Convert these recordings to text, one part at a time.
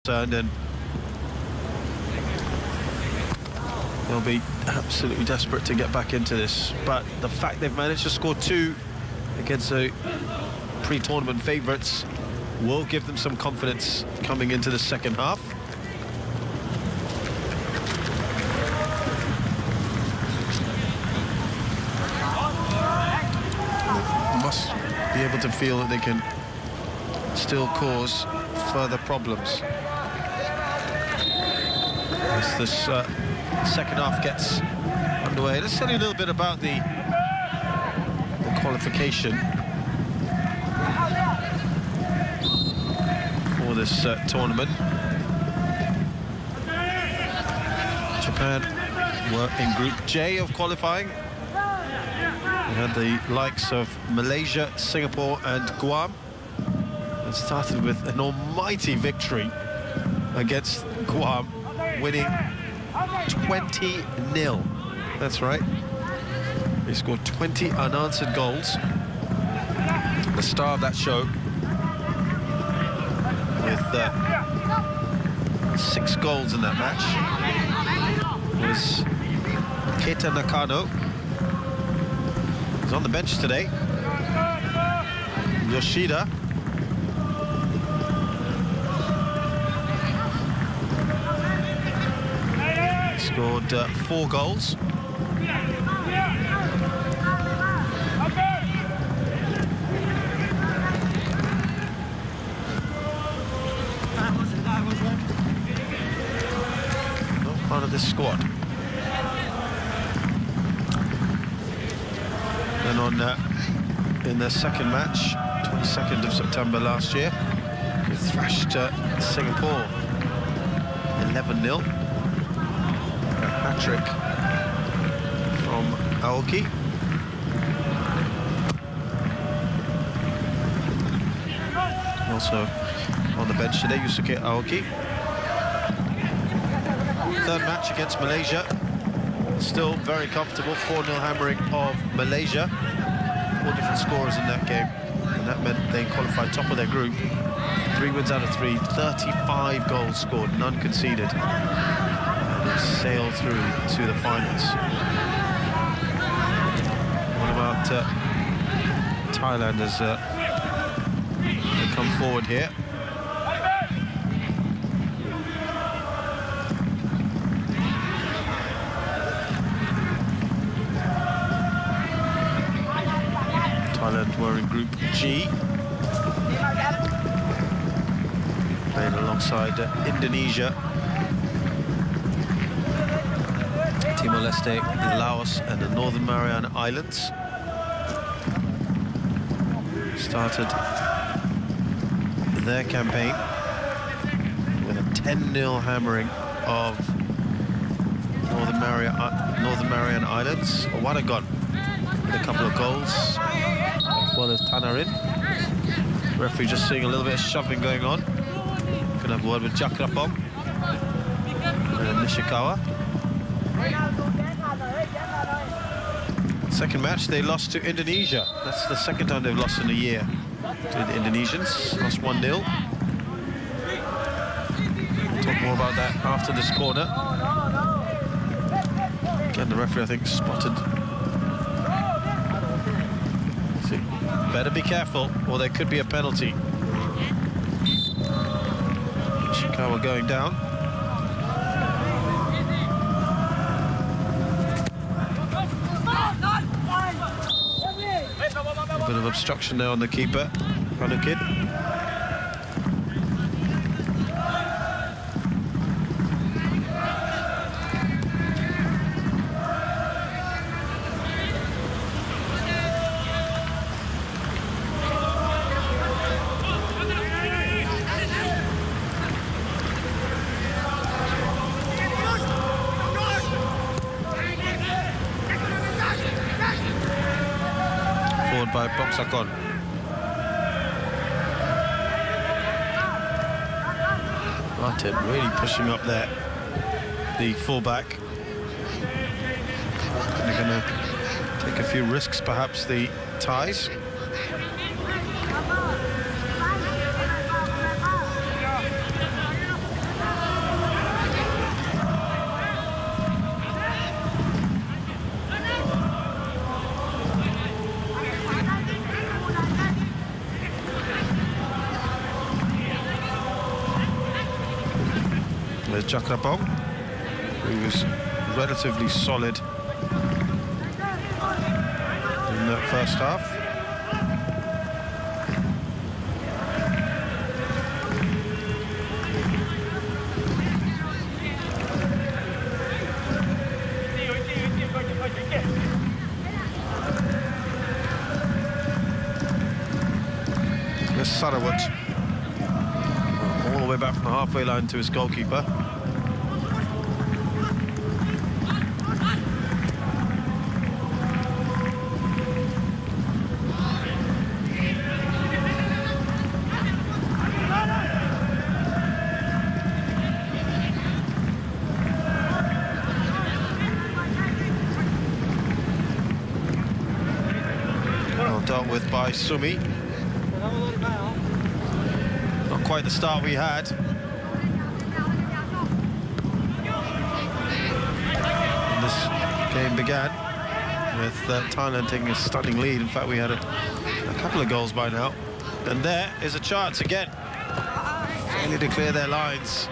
And they'll be absolutely desperate to get back into this, but the fact they've managed to score 2 against the pre-tournament favourites will give them some confidence coming into the second half. They must be able to feel that they can still cause further problems as this second half gets underway. Let's tell you a little bit about the qualification for this tournament. Japan were in Group J of qualifying. We had the likes of Malaysia, Singapore and Guam. It started with an almighty victory against Guam, winning 20-0. That's right. They scored 20 unanswered goals. The star of that show, with 6 goals in that match, was Keita Nakano. He's on the bench today. Yoshida. Scored 4 goals. Not part of this squad. Then on in their second match, 22nd of September last year, they thrashed Singapore 11-0. Hat-trick from Aoki. Also on the bench today, Yusuke Aoki. Third match against Malaysia. Still very comfortable, 4-0 hammering of Malaysia. 4 different scorers in that game, and that meant they qualified top of their group. 3 wins out of 3, 35 goals scored, none conceded. Sail through to the finals. What about Thailand as they come forward here? Thailand were in Group G, playing alongside Indonesia, Timor-Leste, Laos and the Northern Mariana Islands. Started their campaign with a 10-0 hammering of Northern Mariana Islands. Wadagon with a couple of goals, as well as Tanarin. Referee just seeing a little bit of shoving going on. Gonna have a word with Jakrapong and Nishikawa. Second match, they lost to Indonesia. That's the second time they've lost in a year to the Indonesians. Lost 1-0. Talk more about that after this corner. Again, the referee, I think, spotted. See, better be careful, or there could be a penalty. Ishikawa going down. A bit of obstruction there on the keeper, Hanukid. By Bongsakon. Martin really pushing up there, the fullback. And they're going to take a few risks, perhaps, the Thais. There's Jakrapong, who was relatively solid in that first half. There's Sarawat, all the way back from the halfway line to his goalkeeper. Well dealt with by Sumi. Not quite the start we had. And this game began with Thailand taking a stunning lead. In fact, we had a couple of goals by now. And there is a chance again. Failing to clear their lines.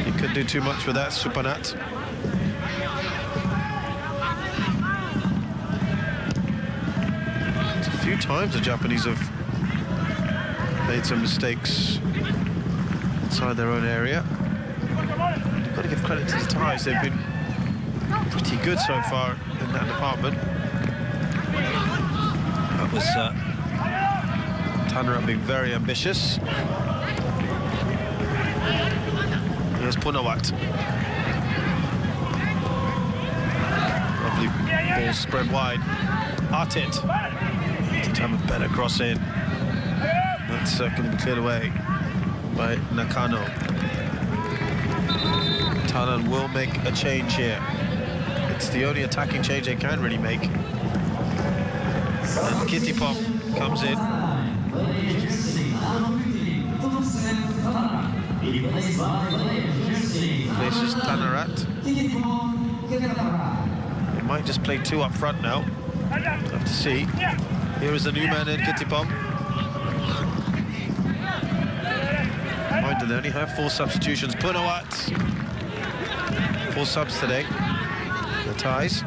He couldn't do too much with that, Supanat. A few times the Japanese have made some mistakes inside their own area. You've got to give credit to the Thais. They've been pretty good so far in that department. That was Tanner being very ambitious. Here's Punawat. Lovely ball spread wide. Artit. Needed to have a better cross in. That's going to be cleared away by Nakano. Thailand will make a change here. It's the only attacking change they can really make. And Kittipong comes in. Places Tanarat. They might just play two up front now. We'll have to see. Here is the new man in, Kittipong. Mind you, they only have 4 substitutions. Punawat. 4 subs today. The Thais.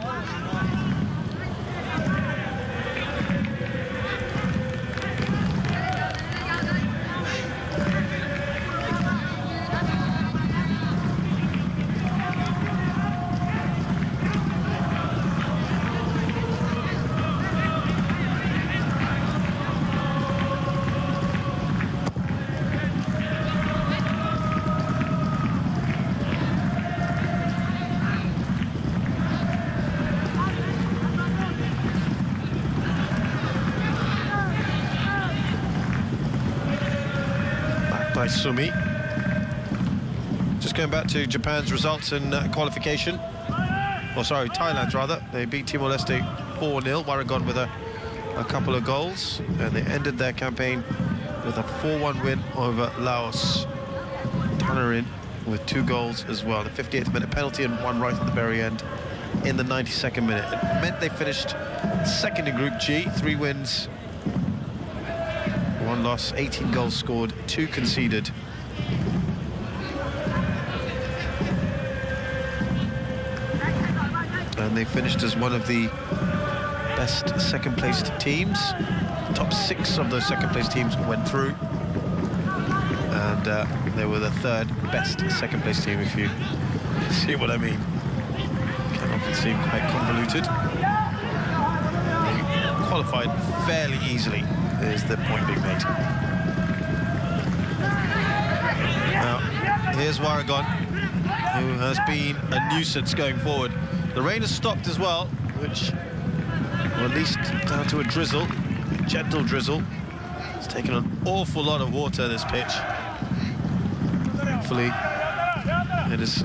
By Sumi. Just going back to Japan's results in qualification. Or sorry, Thailand's rather. They beat Timor-Leste 4-0. Waragon with a couple of goals. And they ended their campaign with a 4-1 win over Laos. Tanarin with 2 goals as well. The 58th minute penalty and 1 right at the very end in the 92nd minute. It meant they finished second in Group G. 3 wins, 1 loss, 18 goals scored, 2 conceded. And they finished as one of the best second-placed teams. Top 6 of those second-placed teams went through. And they were the 3rd best second-placed team, if you see what I mean. Can often seem quite convoluted. And they qualified fairly easily, is the point being made. Now, here's Waragon, who has been a nuisance going forward. The rain has stopped as well, which, or at least down to a drizzle, a gentle drizzle. It's taken an awful lot of water, this pitch. Thankfully, it has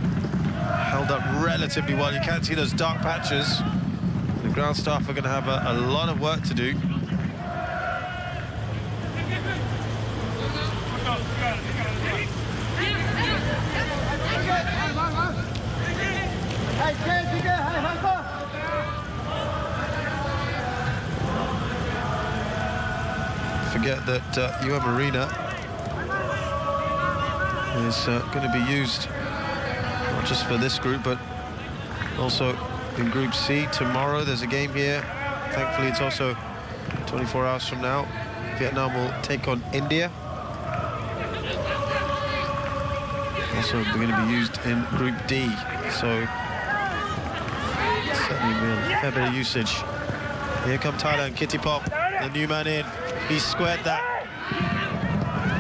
held up relatively well. You can't see those dark patches. The ground staff are going to have a lot of work to do. Forget that UM Marina is going to be used not just for this group, but also in Group C. Tomorrow there's a game here. Thankfully it's also 24 hours from now. Vietnam will take on India. Also going to be used in Group D, so certainly a fair bit of usage. Here come Thailand, Kittipong, the new man in. He squared that.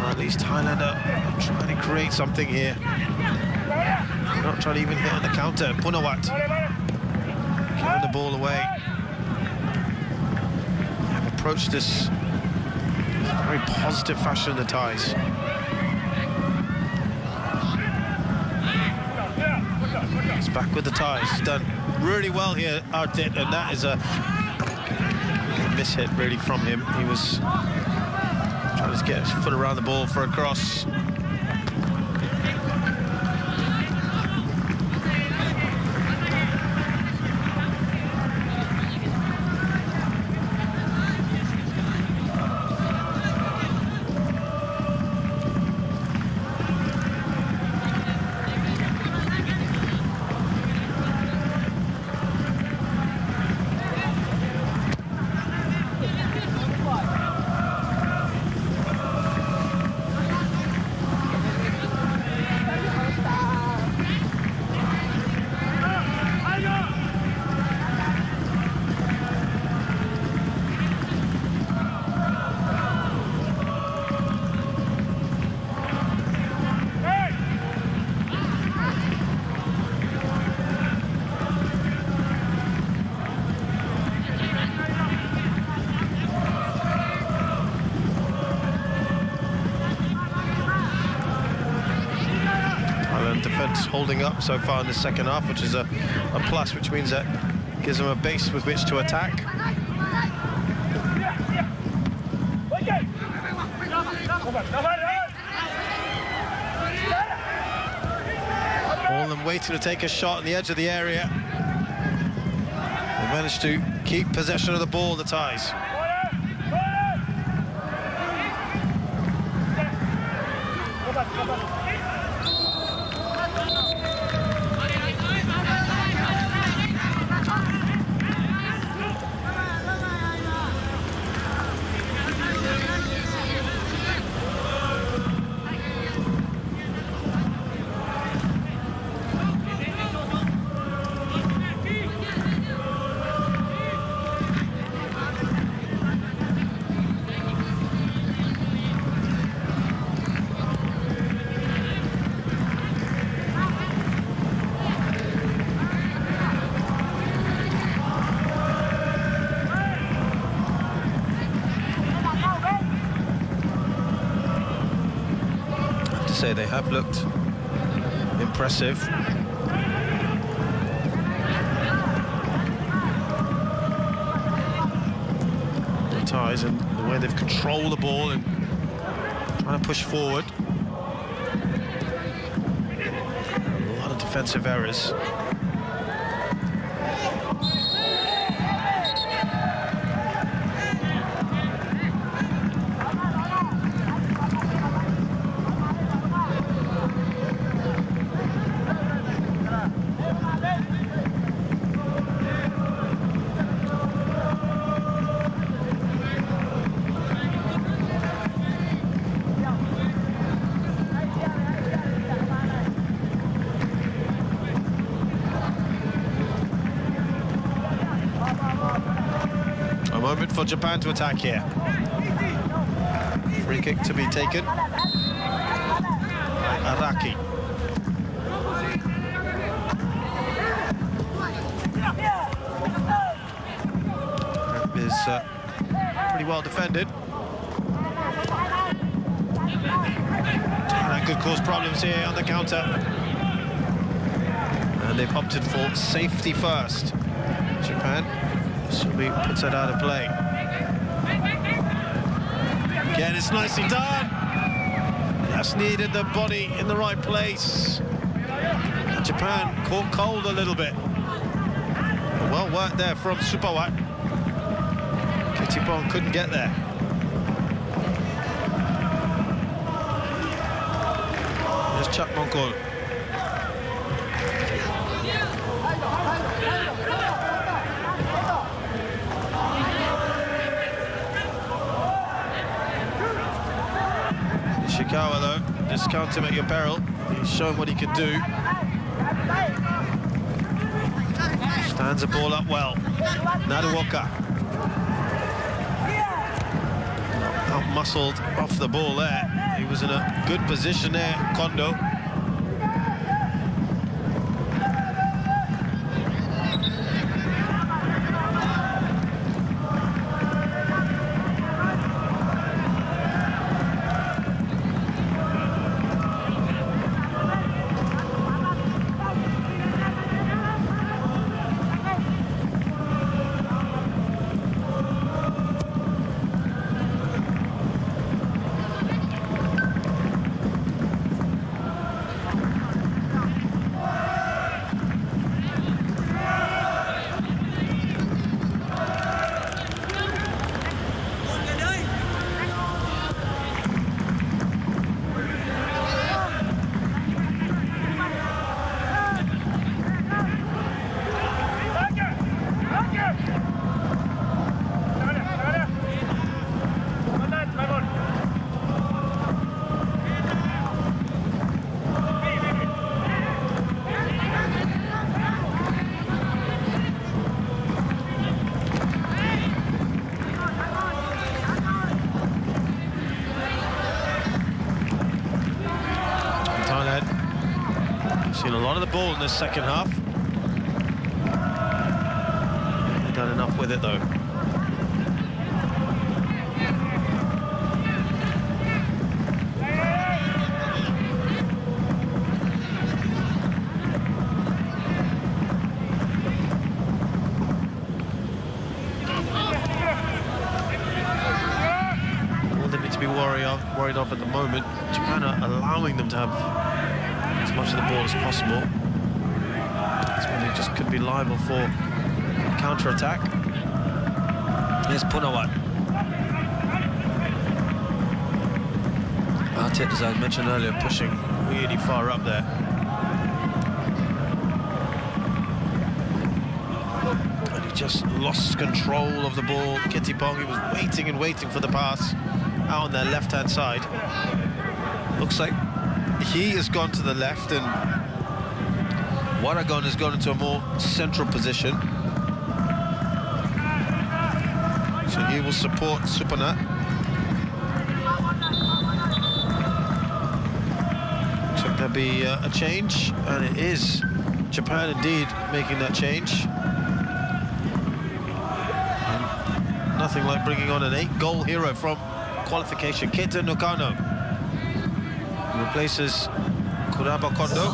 Or at least Thailand are trying to create something here. Not trying to even hit on the counter. Punawat giving the ball away. They've approached this in a very positive fashion, the Thais. It's back with the Thais. He's done really well here, Ardit, and that is a miss-hit really from him. He was trying to get his foot around the ball for a cross. Defence holding up so far in the second half, which is a plus, which means that gives them a base with which to attack. All of them waiting to take a shot on the edge of the area. They managed to keep possession of the ball, the Thais. Say they have looked impressive. The Thais and the way they've controlled the ball and trying to push forward. A lot of defensive errors. Moment for Japan to attack here. Free kick to be taken by Araki. That is pretty well defended. That could cause problems here on the counter. And they've opted for safety first. Japan. Sumi puts that out of play. Again, it's nicely done. That's needed the body in the right place. Japan caught cold a little bit. Well worked there from Supawat. Kittipong couldn't get there. There's Chak Mongkol. Ishikawa though, discount him at your peril. He's shown what he can do. Stands the ball up well. Naruoka. Out-muscled off the ball there. He was in a good position there, Kondo. Seen a lot of the ball in this second half. They've done enough with it though. All they need to be worried of at the moment, Japan are allowing them to have as much of the ball as possible. That's when they just could be liable for counter-attack. Here's Punawat. Artet, as I mentioned earlier, pushing really far up there. And he just lost control of the ball. Kittipong, he was waiting and waiting for the pass out on their left-hand side. Looks like he has gone to the left and Waragon has gone into a more central position. So he will support Supanat. So there'll be a change, and it is Japan indeed making that change. And nothing like bringing on an 8-goal hero from qualification, Keita Nokano. Replaces Kuraba Kondo.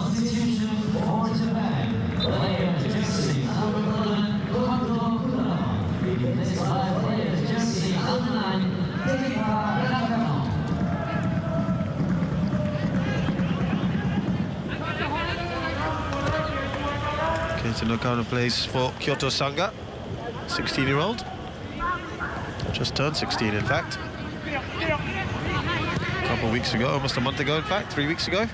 Keita Nokano plays for Kyoto Sanga, 16-year-old. Just turned 16, in fact. A couple of weeks ago, almost a month ago, in fact, 3 weeks ago.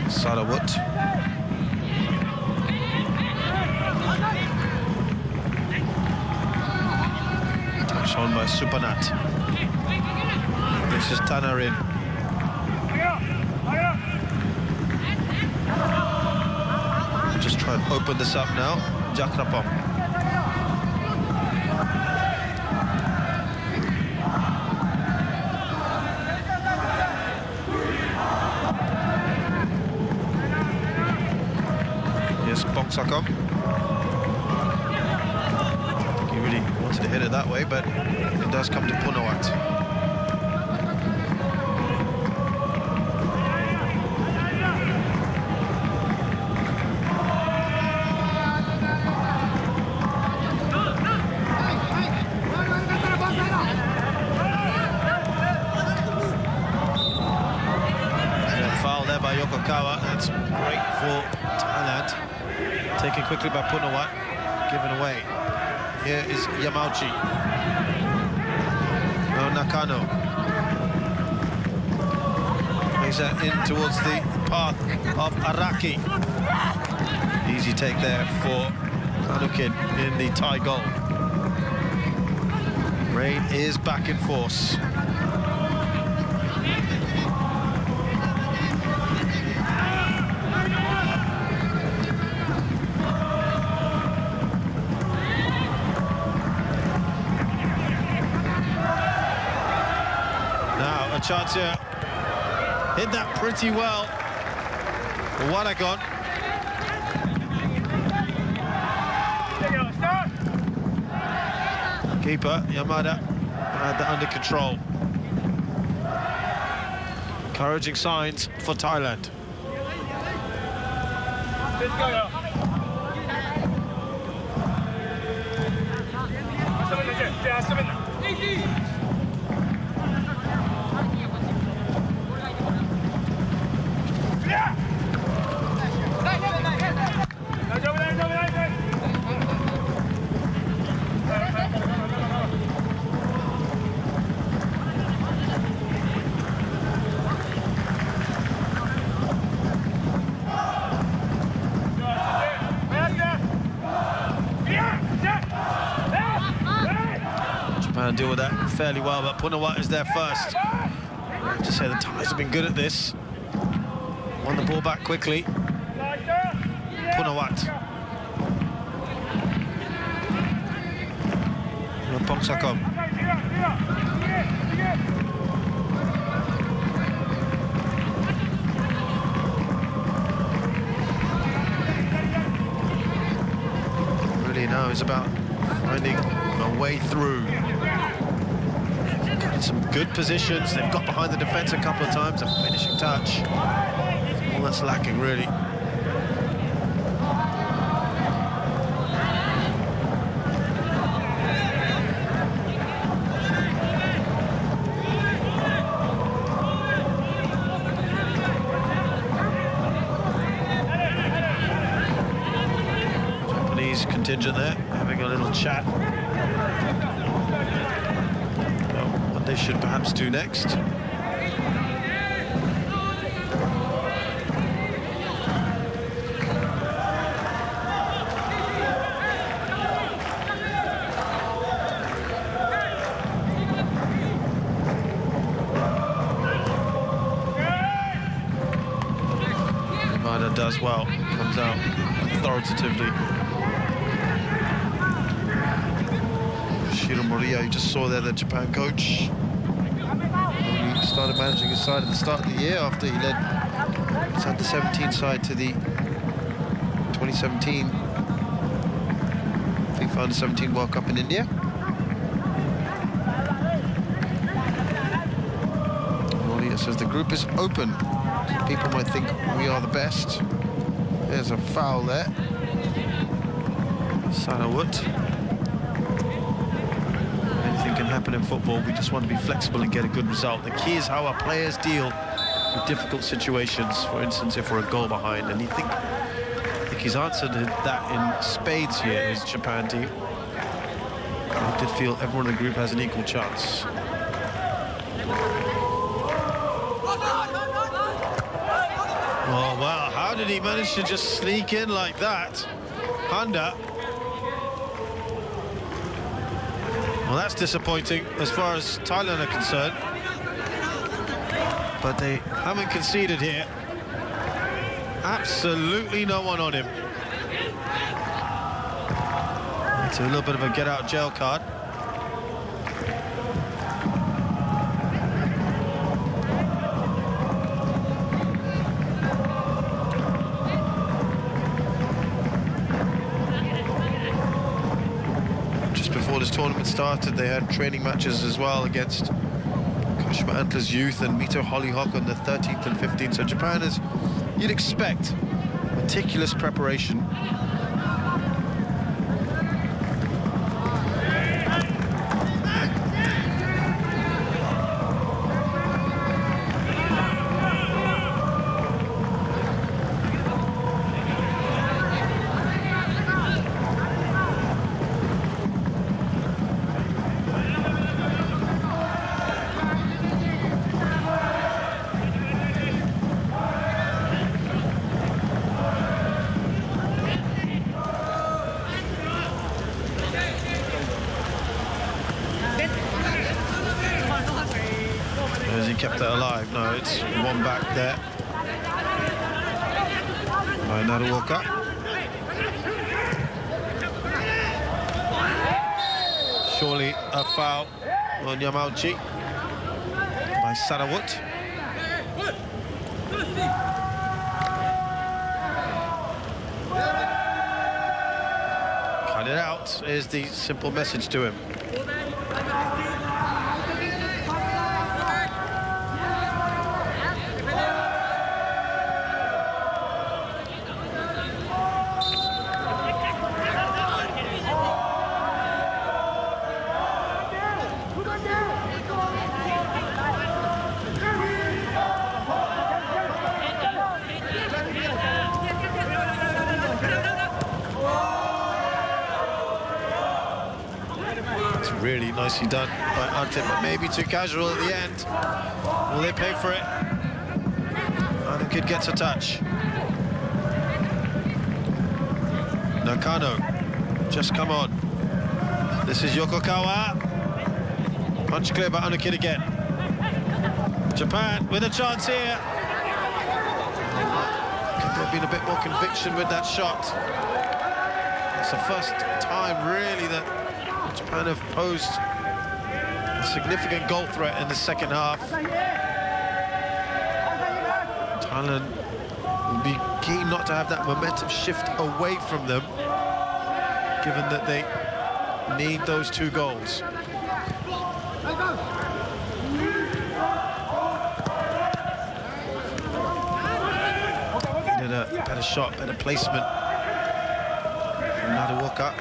Sarawut. Touch on by Supanat. This is Tanarin. Just try and open this up now. Jakrapong. Yes, Bongsakong. He really wanted to hit it that way, but it does come to Punawat. Fukukawa. That's great for Thailand. Taken quickly by Punawat. Given away. Here is Yamauchi. No, Nakano. Plays that in towards the path of Araki. Easy take there for Hanukin in the Thai goal. Rain is back in force. Now a chance here. Hit that pretty well. Wadagon. Keeper Yamada had that under control. Encouraging signs for Thailand. Japan deal with that fairly well, but Punawat is there first. I have to say the Thais have been good at this. Won the ball back quickly. Punawat. Pongsakom. Really now it's about finding a way through. Got in some good positions. They've got behind the defence a couple of times. A finishing touch. All that's lacking, really. Japanese contingent there, having a little chat. What they should perhaps do next. Yamada does well, comes out authoritatively. Shiro Moriya, you just saw there, the Japan coach. He started managing his side at the start of the year after he led his under-17 side to the 2017 FIFA Under-17 World Cup in India. Moriya says the group is open. People might think we are the best. There's a foul there. Sanawut. Anything can happen in football. We just want to be flexible and get a good result. The key is how our players deal with difficult situations. For instance, if we're a goal behind, and I think he's answered that in spades here, his Japan team. I did feel everyone in the group has an equal chance. Oh, wow, how did he manage to just sneak in like that? Handa. Well, that's disappointing as far as Thailand are concerned. But they haven't conceded here. Absolutely no one on him. It's a little bit of a get-out-jail card. Before this tournament started, they had training matches as well against Kashima Antlers Youth and Mito Hollyhock on the 13th and 15th. So Japan is, you'd expect, meticulous preparation. Has he kept that alive? No, it's one back there. By Naruoka. Surely a foul on Yamauchi by Sarawut. Cut it out is the simple message to him. Really nicely done by Ante, but maybe too casual at the end. Will they pay for it? And the kid gets a touch. Nakano, just come on. This is Yokokawa. Punch clear by Anakid again. Japan with a chance here. Could there have been a bit more conviction with that shot? It's the first time really that Japan have posed a significant goal threat in the second half. Thailand will be keen not to have that momentum shift away from them, given that they need those 2 goals. Needed a better shot, better placement from Naruoka.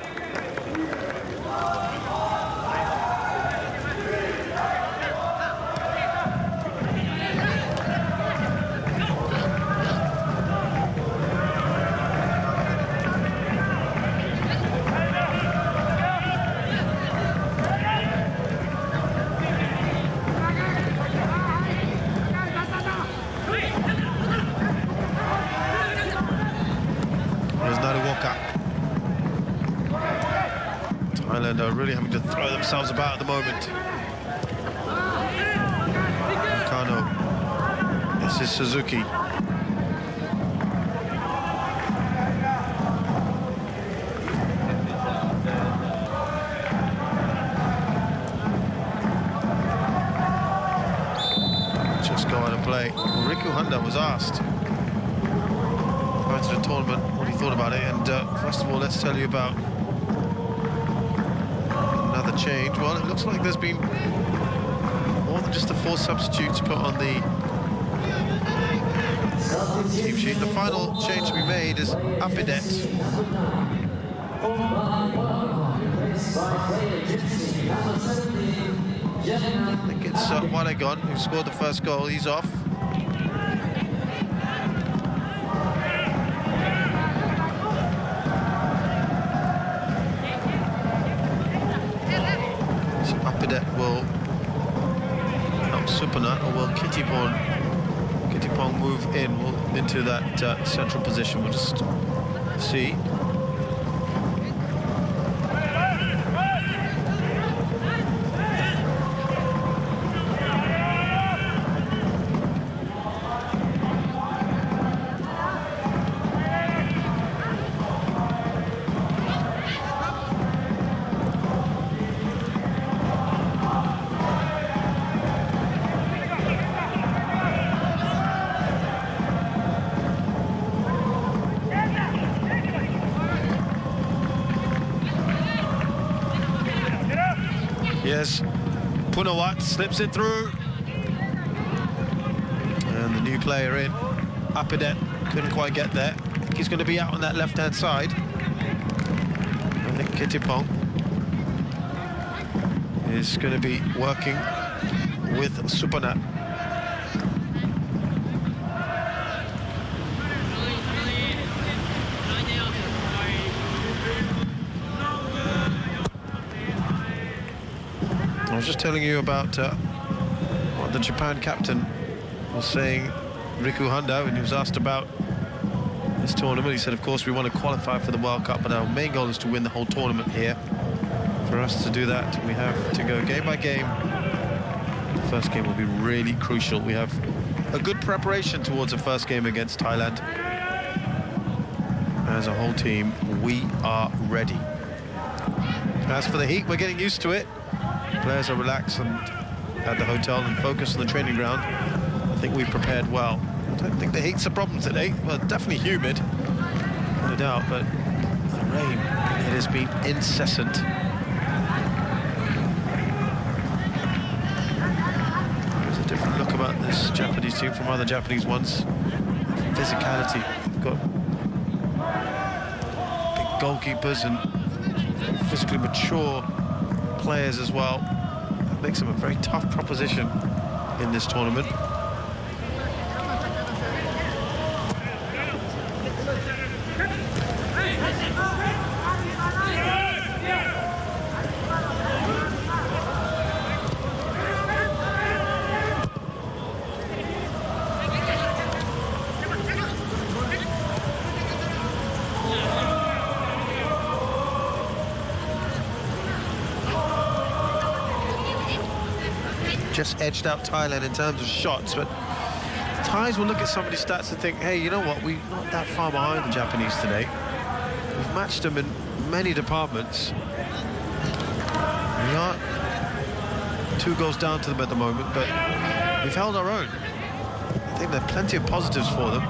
Thailand are really having to throw themselves about at the moment. Nakano. This is Suzuki. Just go on and play. Well, Riku Honda was asked prior to the tournament what he thought about it, and first of all, let's tell you about another change. Well, it looks like there's been more than just the 4 substitutes put on the team sheet. The final change to be made is Apidet. I think it's Wanagon who scored the first goal. He's off. Will help Supana, or will Kittipong move into that central position? We'll just see. Yes, Punawat slips it through. And the new player in, Apidet, couldn't quite get there. I think he's going to be out on that left-hand side. I think Kittipong is going to be working with Supana. I was just telling you about what the Japan captain was saying, Riku Honda, when he was asked about this tournament. He said, of course, we want to qualify for the World Cup, but our main goal is to win the whole tournament here. For us to do that, we have to go game by game, first game will be really crucial. We have a good preparation towards the first game against Thailand. As a whole team, we are ready. As for the heat, we're getting used to it. Players are relaxed and at the hotel and focused on the training ground. I think we've prepared well. I don't think the heat's a problem today. Well, definitely humid, no doubt, but the rain, it has been incessant. There's a different look about this Japanese team from other Japanese ones. Physicality. We've got big goalkeepers and physically mature players as well. That makes them a very tough proposition in this tournament. Just edged out Thailand in terms of shots, but the Thais will look at some of these stats and think, hey, you know what, we're not that far behind the Japanese today. We've matched them in many departments. We are 2 goals down to them at the moment, but we've held our own. I think there are plenty of positives for them.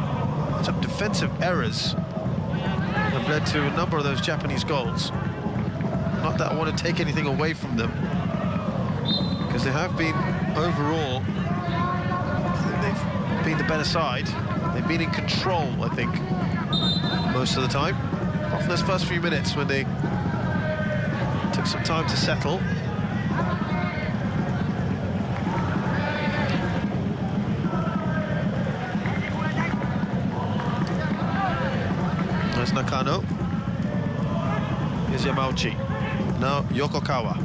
Some defensive errors have led to a number of those Japanese goals. Not that I want to take anything away from them, because they have been, overall, I think they've been the better side. They've been in control, I think, most of the time. Off those first few minutes when they took some time to settle. There's Nakano. Here's Yamauchi. Now Yokokawa.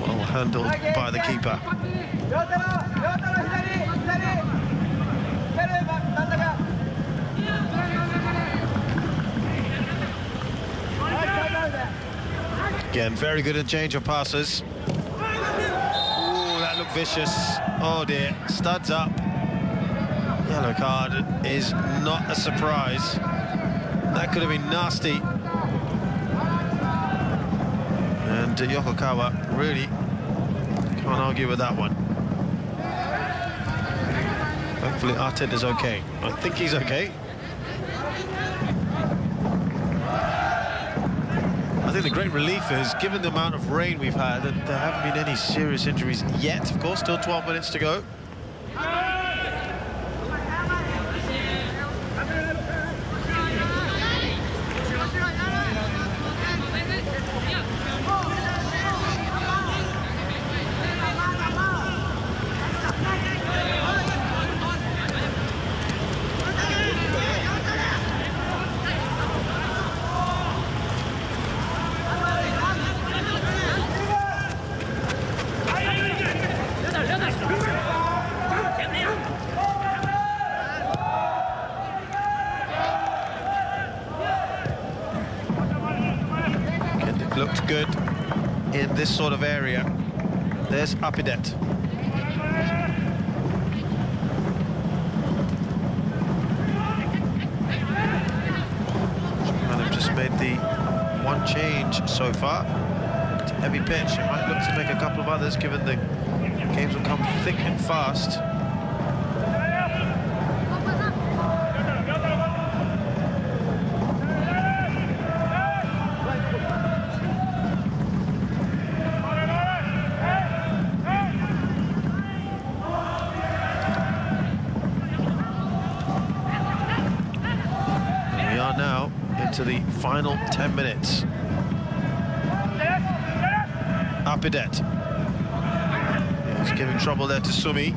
Well handled by the keeper. Again, very good at change of passes. Ooh, that looked vicious. Oh dear, studs up. Yellow card is not a surprise. That could have been nasty. And Yokokawa really can't argue with that one. Hopefully Artet is okay. I think he's okay. I think the great relief is, given the amount of rain we've had, that there haven't been any serious injuries yet. Of course, still 12 minutes to go. Looked good in this sort of area. There's Apidet. And they've just made the one change so far. It's a heavy pitch. It might look to make a couple of others, given the games will come thick and fast. Now into the final 10 minutes. Apidet. Here's Just giving trouble there to Sumi.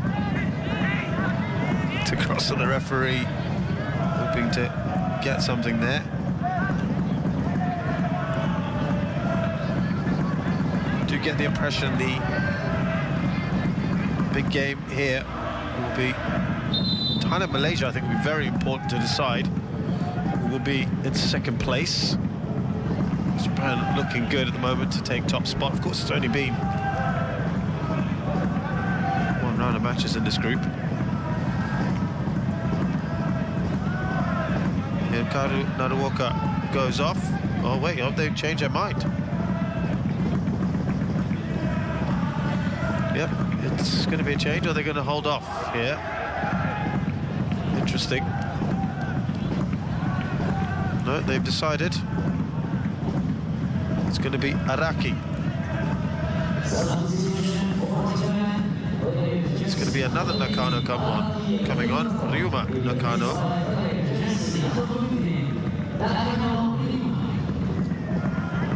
To cross to the referee, hoping to get something there. Do get the impression the big game here will be Thailand, Malaysia. I think will be very important to decide who will be in second place. Japan looking good at the moment to take top spot. Of course, it's only been one round of matches in this group. Hikaru Naruoka goes off. Oh wait, oh, they've changed their mind. Yep, it's going to be a change, or they're going to hold off here. Interesting. No, they've decided it's going to be Araki. It's going to be another Nakano coming on, Ryuma Nakano.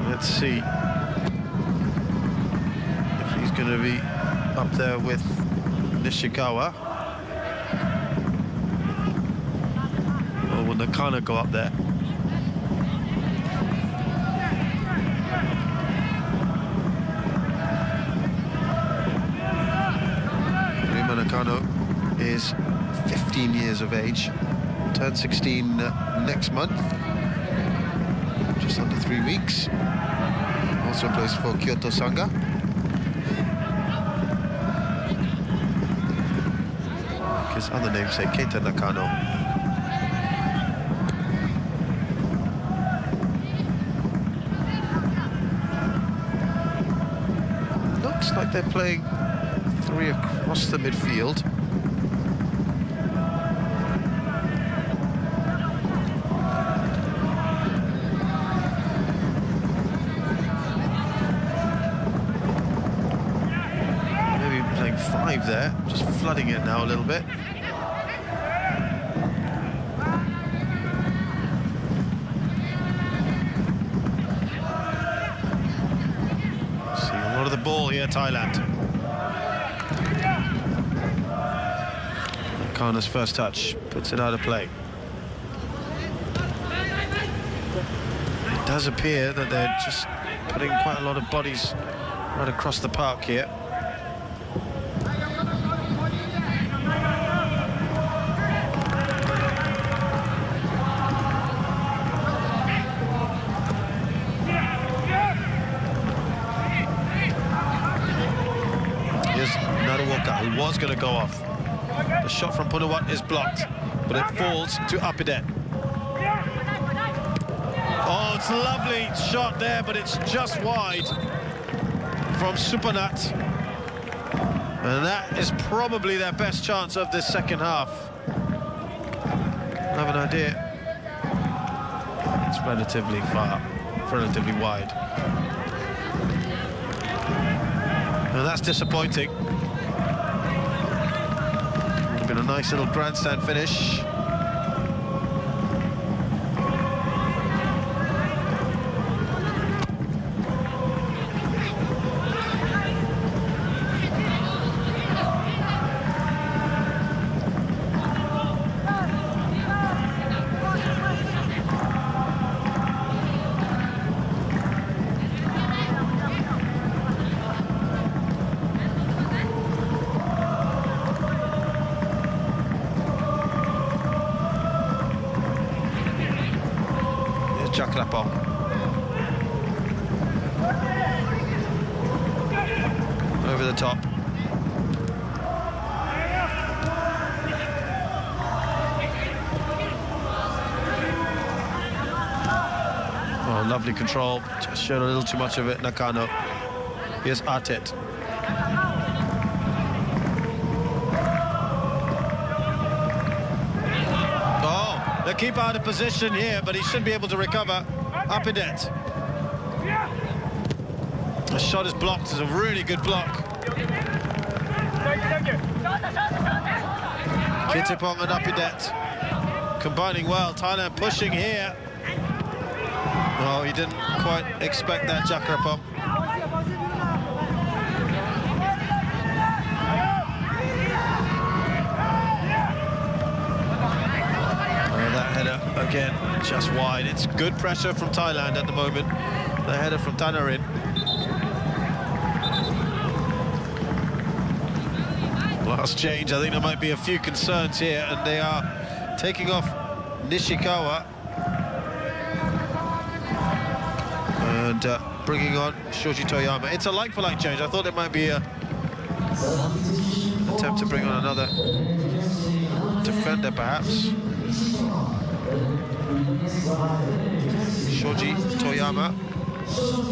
Let's see if he's going to be up there with Nishikawa. Or will Nakano go up there? Ryuma Nakano is 15 years of age. Turn 16 next month, just under 3 weeks. Also plays for Kyoto Sanga. His other namesake, Keita Nakano. Looks like they're playing three across the midfield. There, just flooding it now a little bit. See a lot of the ball here, Thailand. Nakano's first touch puts it out of play. It does appear that they're just putting quite a lot of bodies right across the park here. Who was going to go off. The shot from Punawat is blocked, but it falls to Apidet. Oh, it's a lovely shot there, but it's just wide from Supanat. And that is probably their best chance of this second half. I have an idea. It's relatively far, relatively wide. And that's disappointing. Been a nice little grandstand finish. Chakrapong. Over the top. Oh, lovely control. Just showed a little too much of it, Nakano. Here's Artet. The keeper out of position here, but he should be able to recover. Apidet. The shot is blocked. It's a really good block. Kittipong and Apidet combining well. Thailand pushing here. Oh, he didn't quite expect that, Chakrapong. again, just wide. It's good pressure from Thailand at the moment. The header from Thanarin. Last change, I think there might be a few concerns here, and they are taking off Nishikawa and bringing on Shoji Toyama. It's a like-for-like change. I thought it might be a attempt to bring on another defender, perhaps. Shoji Toyama,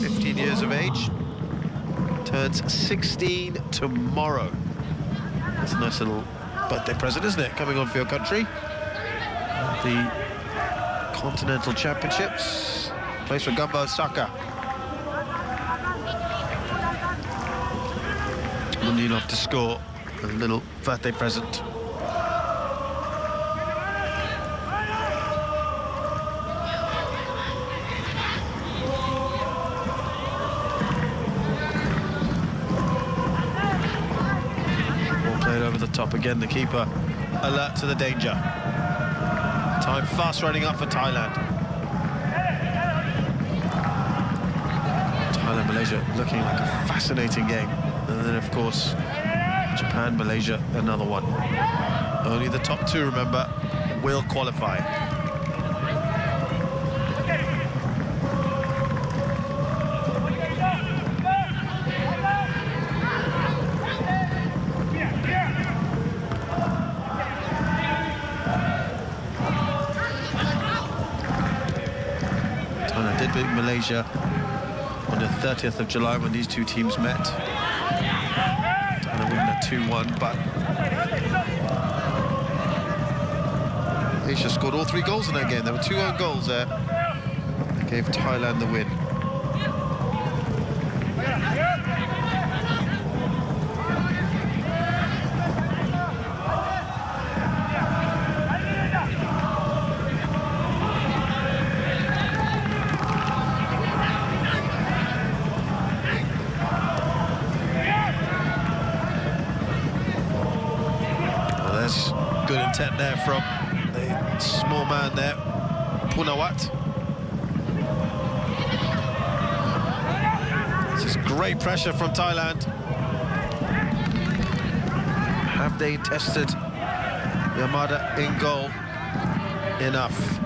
15 years of age, turns 16 tomorrow. That's a nice little birthday present, isn't it? Coming on for your country. The Continental Championships. Plays for Gamba Osaka. Munilov to score. A little birthday present. Over the top again, the keeper alert to the danger. Time fast running up for Thailand. Thailand-Malaysia looking like a fascinating game. And then, of course, Japan-Malaysia, another one. Only the top two, remember, will qualify. Did beat Malaysia on the 30th of July when these two teams met. Thailand winning at 2-1, but Malaysia scored all three goals in that game. There were 2 own goals there that gave Thailand the win. Good intent there from the small man there, Punawat. This is great pressure from Thailand. Have they tested Yamada in goal enough?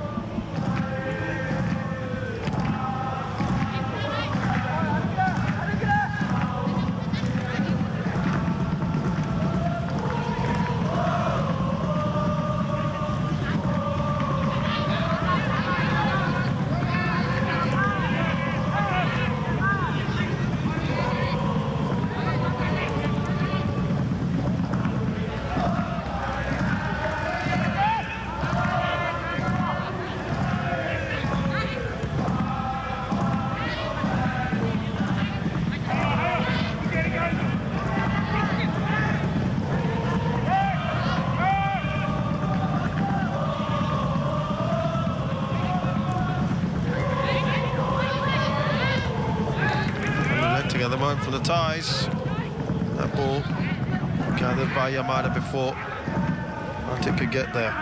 Together moment for the Thais. That ball gathered by Yamada before Arctic could get there.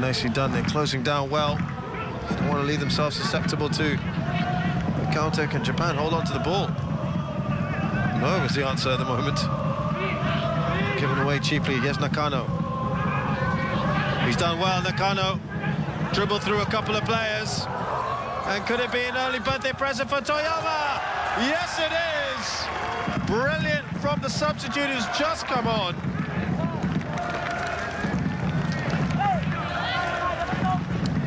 Nicely done, they're closing down well. They don't want to leave themselves susceptible to the counter. Can Japan hold on to the ball? No is the answer at the moment. Given away cheaply. Here's Nakano. He's done well, Nakano. Dribble through a couple of players. And could it be an early birthday present for Toyama? Yes, it is! Brilliant from the substitute who's just come on.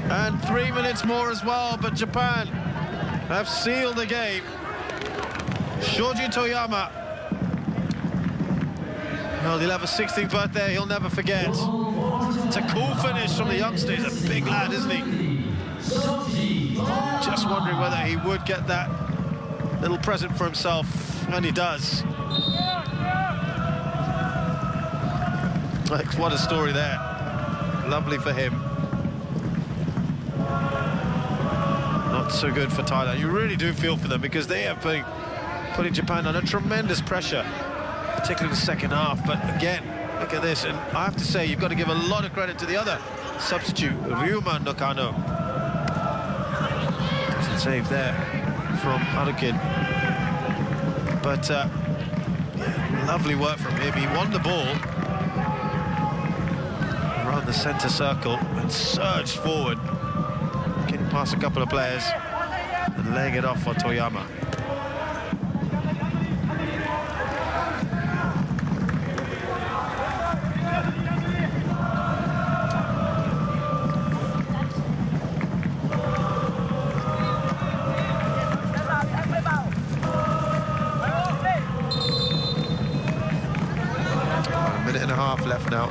And 3 minutes more as well, but Japan have sealed the game. Shoji Toyama Well, he'll have a 16th birthday he'll never forget. It's a cool finish from the youngster. He's a big lad, isn't he? Just wondering whether he would get that little present for himself, and he does. Like, what a story there. Lovely for him. Not so good for Thailand. You really do feel for them because they are putting Japan under tremendous pressure, particularly in the second half. But again, look at this, and I have to say, you've got to give a lot of credit to the other substitute, Ryuma Nakano. Decent save there from Harukin. But yeah, lovely work from him. He won the ball around the centre circle and surged forward, getting past a couple of players and laying it off for Toyama. A minute and a half left now.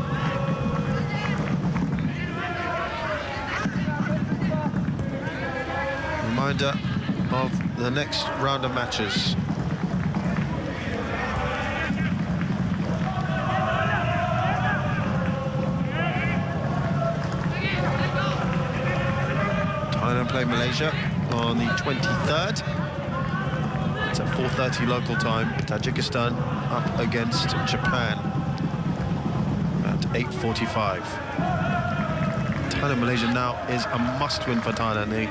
Reminder of the next round of matches. Thailand play Malaysia on the 23rd. It's at 4:30 local time. Tajikistan up against Japan at 8:45. Thailand-Malaysia now is a must-win for Thailand. They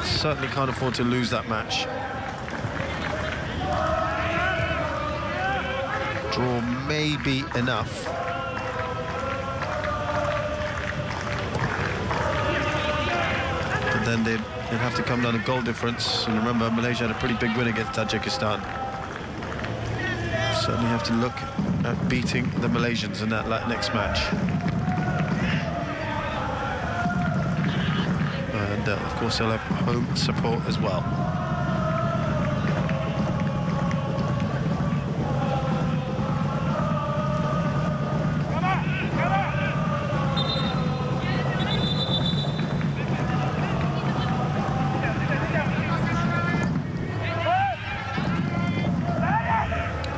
certainly can't afford to lose that match. Draw may be enough. But then they'd have to come down a goal difference. And remember, Malaysia had a pretty big win against Tajikistan. Certainly have to look at beating the Malaysians in that next match. And of course they'll have home support as well.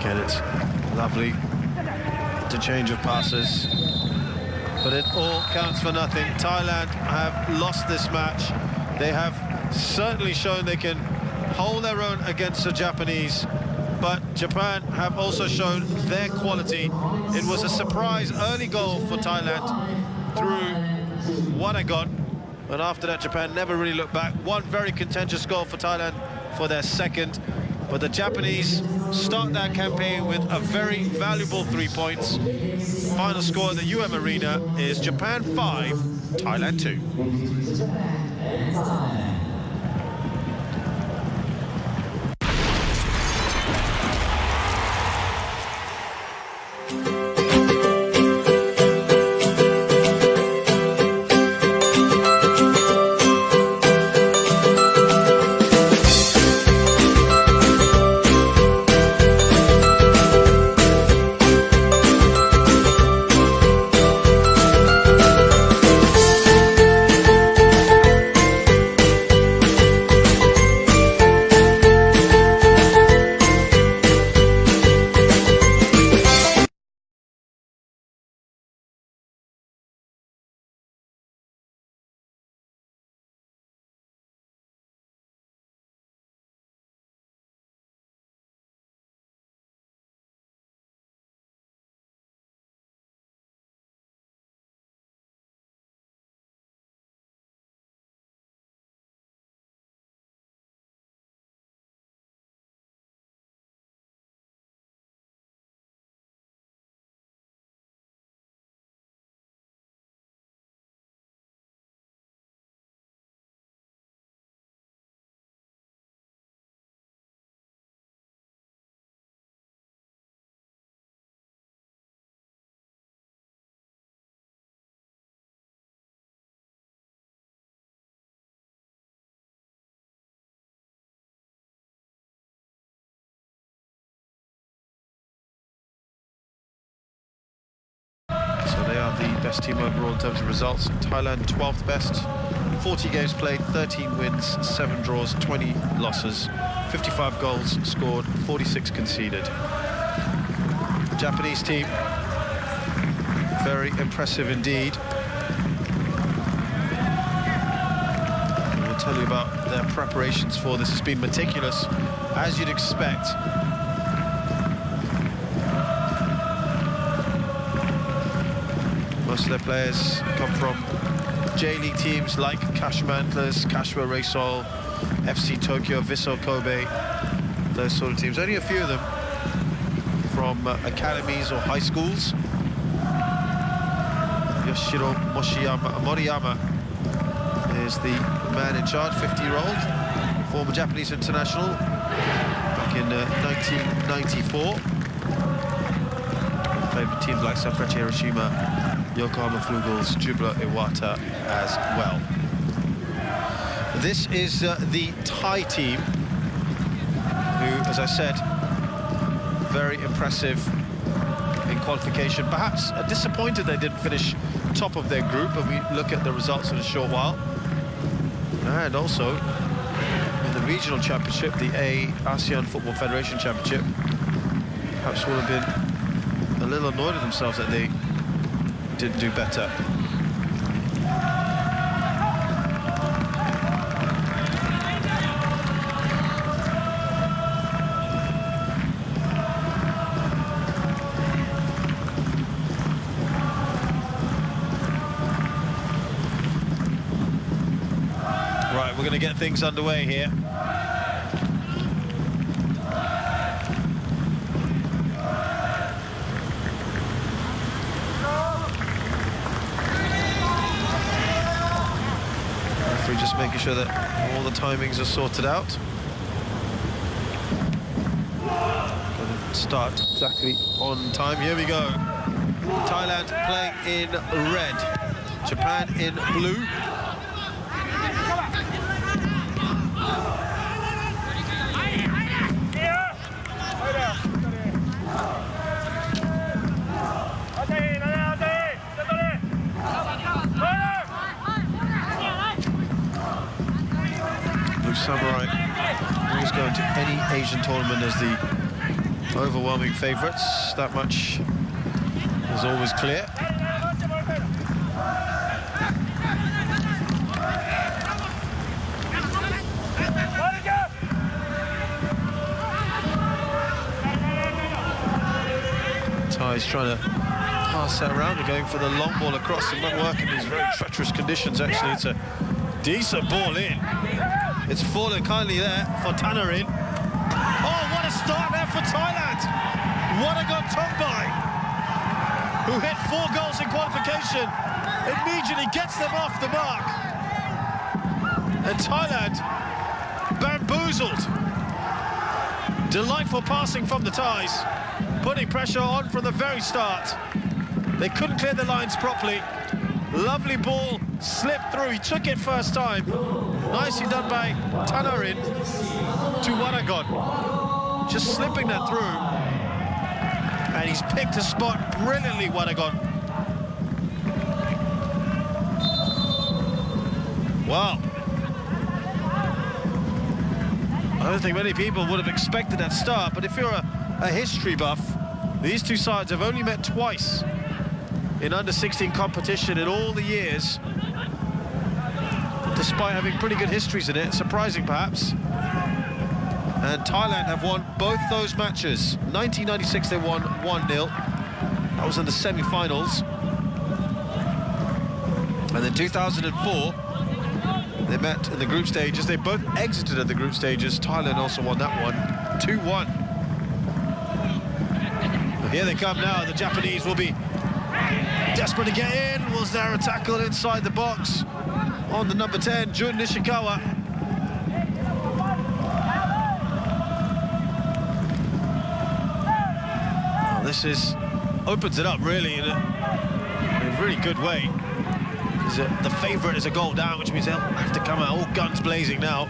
Again, it's lovely interchange of passes, but it all counts for nothing. Thailand have lost this match. They have certainly shown they can hold their own against the Japanese, but Japan have also shown their quality. It was a surprise early goal for Thailand through Wanagon, and after that Japan never really looked back. One very contentious goal for Thailand for their second, but the Japanese start that campaign with a very valuable 3 points. Final score at the Arena is Japan 5, Thailand 2. best team overall in terms of results. Thailand 12th best, 40 games played, 13 wins, 7 draws, 20 losses, 55 goals scored, 46 conceded. The Japanese team, very impressive indeed. We'll tell you about their preparations for this. Has been meticulous, as you'd expect. Most of their players come from J-League teams like Kashima Antlers, Kashima Reysol, FC Tokyo, Vissel Kobe, those sort of teams. Only a few of them from academies or high schools. Yoshiro Moriyama is the man in charge, 50-year-old, former Japanese international back in 1994. Played with teams like Sanfrecce Hiroshima, Yokohama Flugels, Jubilo Iwata as well. This is the Thai team, who, as I said, very impressive in qualification. Perhaps disappointed they didn't finish top of their group, but we look at the results in a short while. And also, in the regional championship, the ASEAN Football Federation Championship, perhaps would have been a little annoyed at themselves that they didn't do better. Right, we're going to get things underway here. Referee just making sure that all the timings are sorted out. Going to start exactly on time. Here we go. Thailand playing in red, Japan in blue. Samurai always going to any Asian tournament as the overwhelming favourites. That much is always clear. Thai's trying to pass that around. They're going for the long ball across. It won't work in these very treacherous conditions, actually. It's a decent ball in. It's fallen kindly there for Tanarin. Oh, what a start there for Thailand! Wanagon Tongbai, who hit 4 goals in qualification, immediately gets them off the mark. And Thailand bamboozled. Delightful passing from the Thais, putting pressure on from the very start. They couldn't clear the lines properly. Lovely ball, slipped through. He took it first time. Nicely done by Tanarin to Wanagon. Just slipping that through. And he's picked a spot brilliantly, Wanagon. Wow. I don't think many people would have expected that start, but if you're a history buff, these two sides have only met twice in under-16 competition in all the years, despite having pretty good histories in it, surprising perhaps. And Thailand have won both those matches. 1996 they won 1-0. That was in the semi-finals. And then 2004 they met in the group stages. They both exited at the group stages. Thailand also won that one 2-1. Here they come now. The Japanese will be desperate to get in. Was there a tackle inside the box on the number 10, Jun Nishikawa? Well, this opens it up really in a really good way. The favourite is a goal down, which means they'll have to come out all guns blazing now.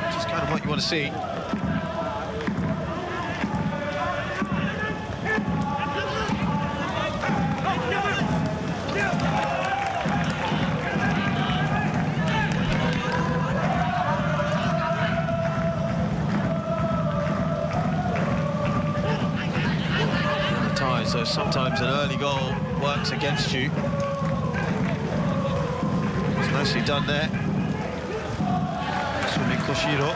Which is kind of what you want to see. realise, though, sometimes an early goal works against you. It's nicely done there. Sumi Koshiro.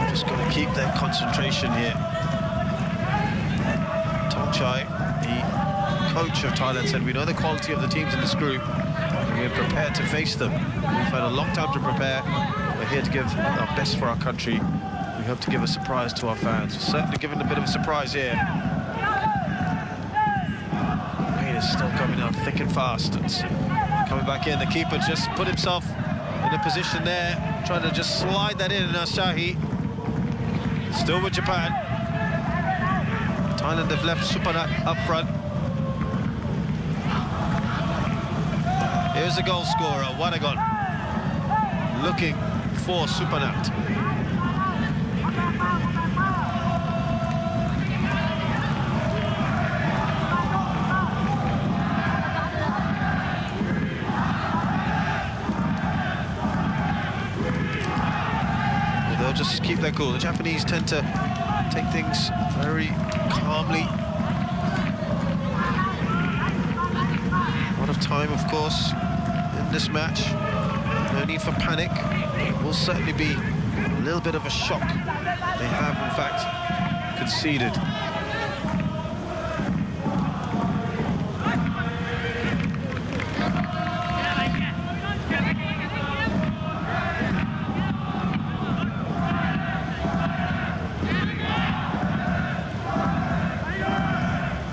Just got to keep their concentration here. Tongchai, the coach of Thailand, said, we know the quality of the teams in this group and we're prepared to face them. We've had a long time to prepare. We're here to give our best for our country. We hope to give a surprise to our fans. We're certainly giving a bit of a surprise here. Rain is still coming out thick and fast. It's coming back in. The keeper just put himself in a position there, trying to just slide that in. And Shahi still with Japan. Thailand have left Supanak up front. Here's the goal scorer, Wadagon, looking for Supanak. They'll just keep their cool. The Japanese tend to take things very calmly. A lot of time, of course, in this match. No need for panic. It will certainly be a little bit of a shock. They have, in fact, conceded.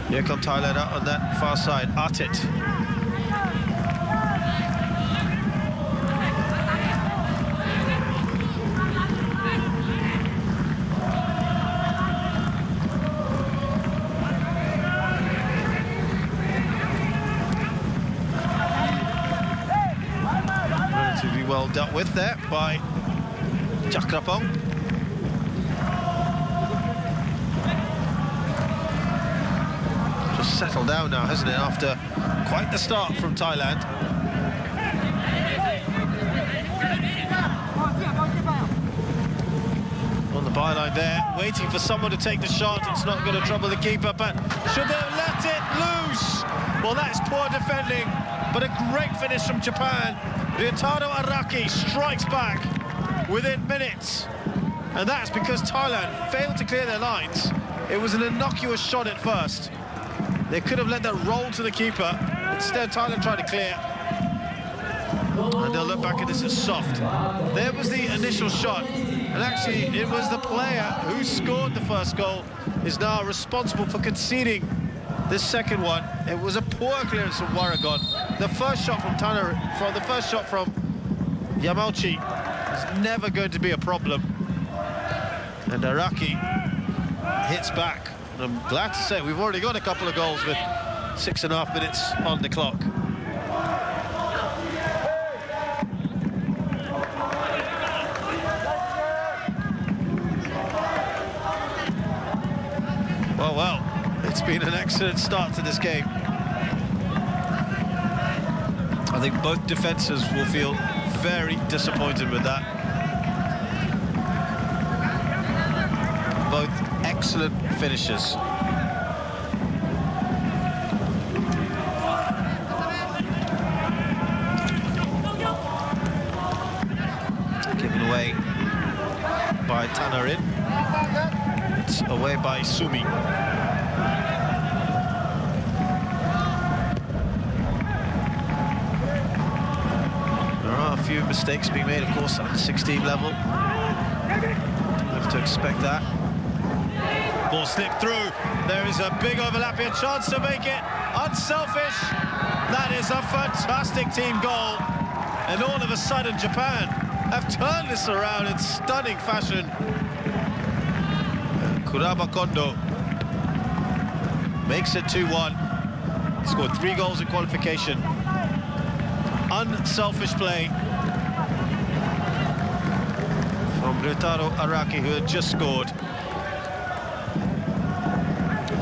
Here come Thailand out on that far side. Artit. Relatively well dealt with there by Chakrapong. Settled down now, hasn't it, after quite the start from Thailand. On the byline there, waiting for someone to take the shot. It's not going to trouble the keeper, but should they have let it loose? Well, that's poor defending, but a great finish from Japan. Ryotaro Araki strikes back within minutes, and that's because Thailand failed to clear their lines. It was an innocuous shot at first. They could have let that roll to the keeper. Instead, Thailand tried to clear. And they'll look back at this as soft. There was the initial shot. And actually, it was the player who scored the first goal is now responsible for conceding this second one. It was a poor clearance from Waragon. The first shot from Yamauchi is never going to be a problem. And Araki hits back. I'm glad to say we've already got a couple of goals with 6.5 minutes on the clock. Well, it's been an excellent start to this game. I think both defences will feel very disappointed with that. Both excellent finishes. Given away by Tanarin. It's away by Sumi. There are a few mistakes being made, of course, at the 16 level. You have to expect that. Ball slipped through. There is a big overlap here. Chance to make it. Unselfish. That is a fantastic team goal. And all of a sudden, Japan have turned this around in stunning fashion. Kuraba Kondo makes it 2-1. He scored 3 goals in qualification. Unselfish play from Ryotaro Araki, who had just scored.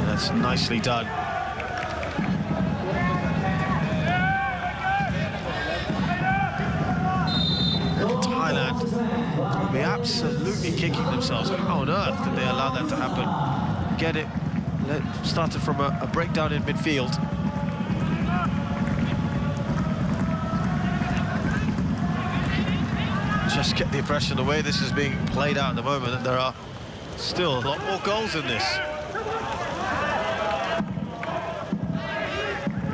That's nicely done. be absolutely kicking themselves. How on earth did they allow that to happen? Get it. Started from a breakdown in midfield. Just get the impression the way this is being played out at the moment that there are still a lot more goals in this.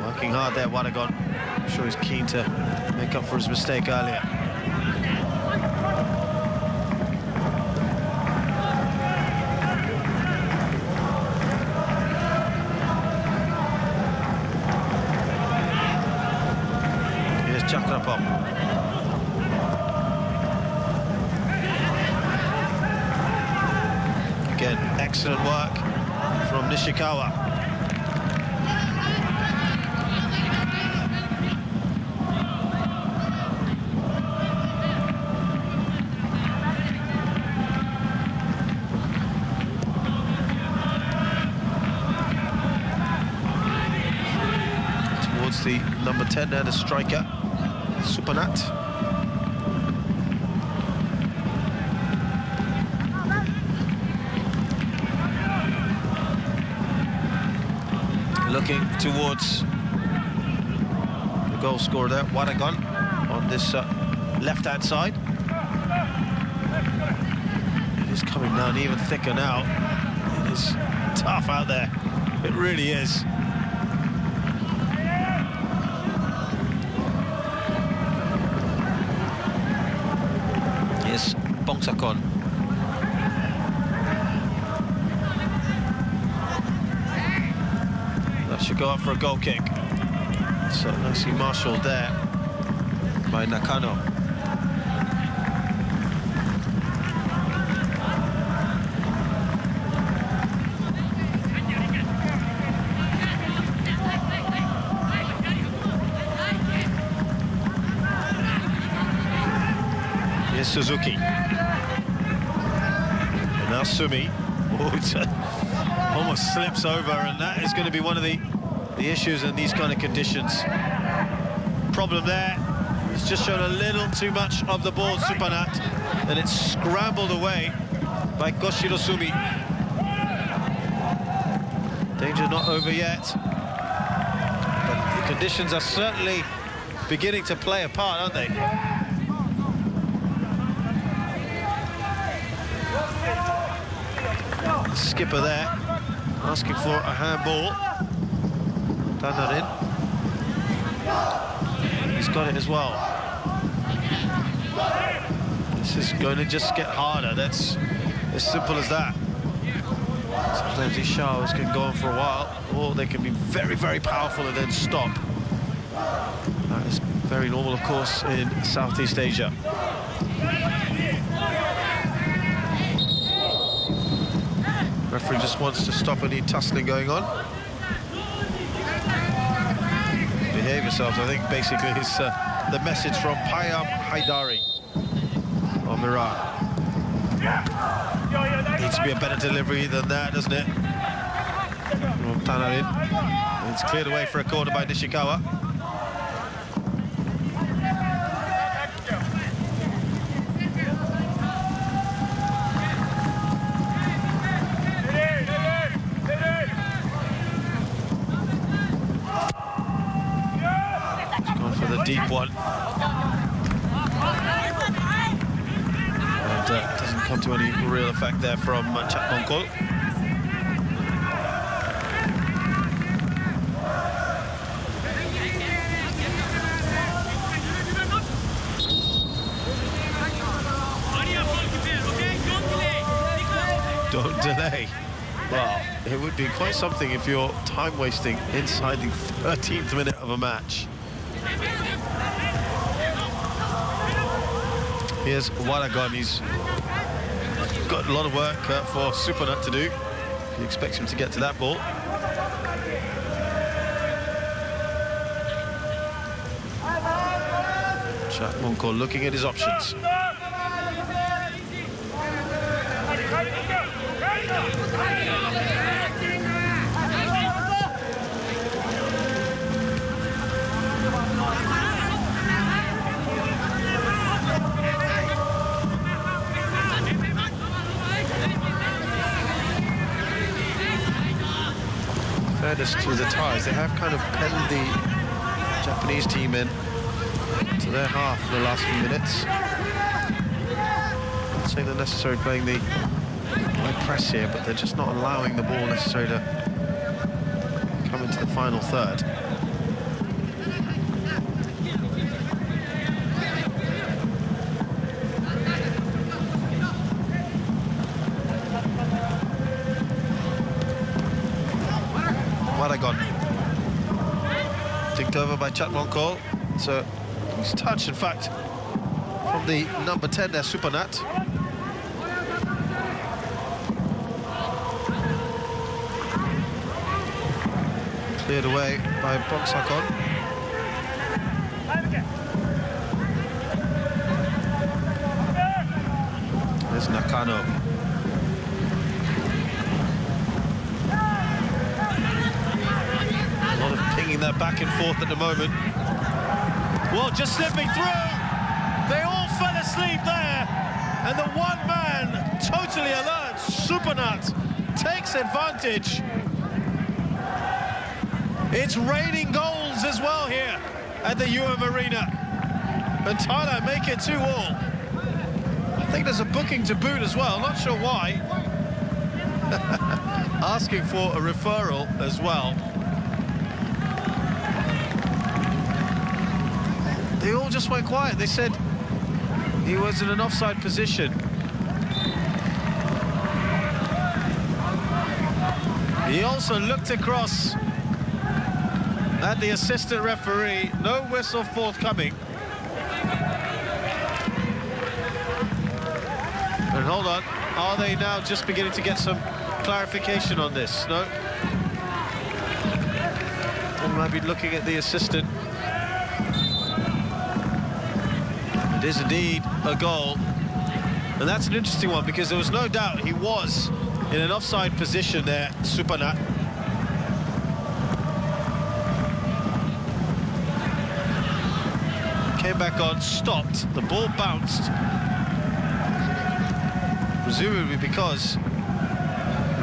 Working hard there, Wadagon. I'm sure he's keen to make up for his mistake earlier. Here's Chakrapop. Again, excellent work from Nishikawa. Towards the number 10 there, the striker, Supanat. Looking towards the goal scorer there, Wadagon, on this left-hand side. It is coming down even thicker now. It is tough out there. It really is. Here's Bongsakon. Should go up for a goal kick. So nicely marshalled there by Nakano. Here's Suzuki. And now Sumi. Oh, almost slips over, and that is going to be one of the issues in these kind of conditions. Problem there, it's just shown a little too much of the ball, Supanat, and it's scrambled away by Koshiro Sumi. Danger not over yet, but the conditions are certainly beginning to play a part, aren't they? The skipper there, asking for a handball. Done that in. He's got it as well. This is going to just get harder. That's as simple as that. Sometimes these showers can go on for a while, or they can be very, very powerful and then stop. That is very normal, of course, in Southeast Asia. Referee just wants to stop any tussling going on. Behave yourselves, I think basically is the message from Payam Haidari of Iran. Needs to be a better delivery than that, doesn't it? From Tanarin. It's cleared away for a corner by Nishikawa. Deep one, and doesn't come to any real effect there from Chakmonkol. Don't delay. Well, it would be quite something if you're time wasting inside the 13th minute of a match. Here's Wadagon. He's got a lot of work for Supanat to do. He expects him to get to that ball. Chakmonkol looking at his options. fairness to the Thais, they have kind of penned the Japanese team in to their half for the last few minutes. Not saying they're necessarily playing the high press here, but they're just not allowing the ball necessarily to come into the final third. Wadagon. Ticked over by Chatmonkol. It's a loose touch, in fact, from the number 10 there, Supernat. Cleared away by Bongsakon. There's Nakano. A lot of pinging that back and forth at the moment. Well, just slipping through. They all fell asleep there. And the one man, totally alert, Supernat, takes advantage. It's raining goals as well here at the Arena. And Thailand make it 2-2. I think there's a booking to boot as well, not sure why. Asking for a referral as well. They all just went quiet. They said he was in an offside position. He also looked across at the assistant referee. No whistle forthcoming. And hold on, are they now just beginning to get some clarification on this? No? They might be looking at the assistant. It is indeed a goal. And that's an interesting one, because there was no doubt he was in an offside position there, Supernat. Came back on, stopped, the ball bounced. Presumably because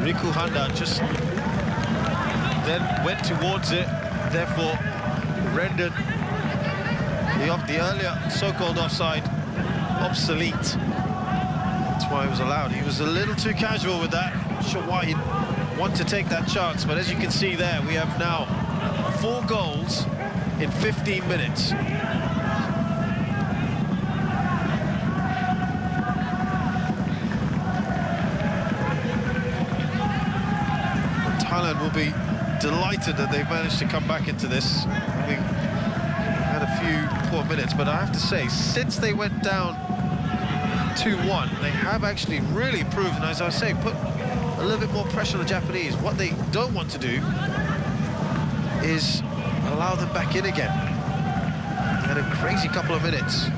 Riku Handa just then went towards it, therefore rendered the earlier so-called offside obsolete. That's why he was allowed. He was a little too casual with that. Not sure why he'd want to take that chance, but as you can see there, we have now 4 goals in 15 minutes. Thailand will be delighted that they've managed to come back into this, having had a few poor minutes. But I have to say, since they went down 2-1, they have actually really improved, and as I say, put a little bit more pressure on the Japanese. What they don't want to do is allow them back in again. They had a crazy couple of minutes.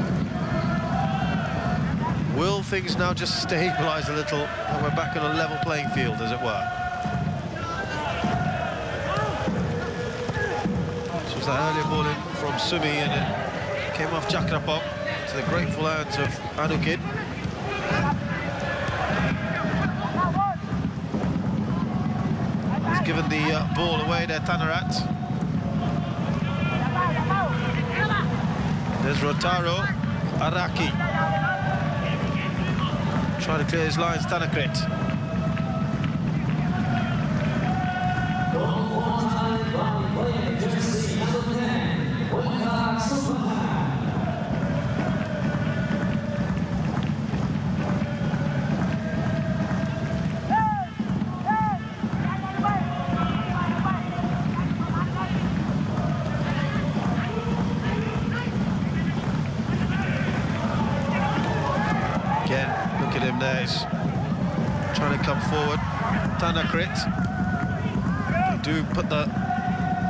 Will things now just stabilise a little and we're back on a level playing field, as it were? That earlier ball in from Sumi, and it came off Jakrapong to the grateful hands of Anukin. He's given the ball away there, Tanarat. There's Rotaro Araki. Trying to clear his lines, Tanakrit. Look at him there, he's trying to come forward. Tanakrit. They do put the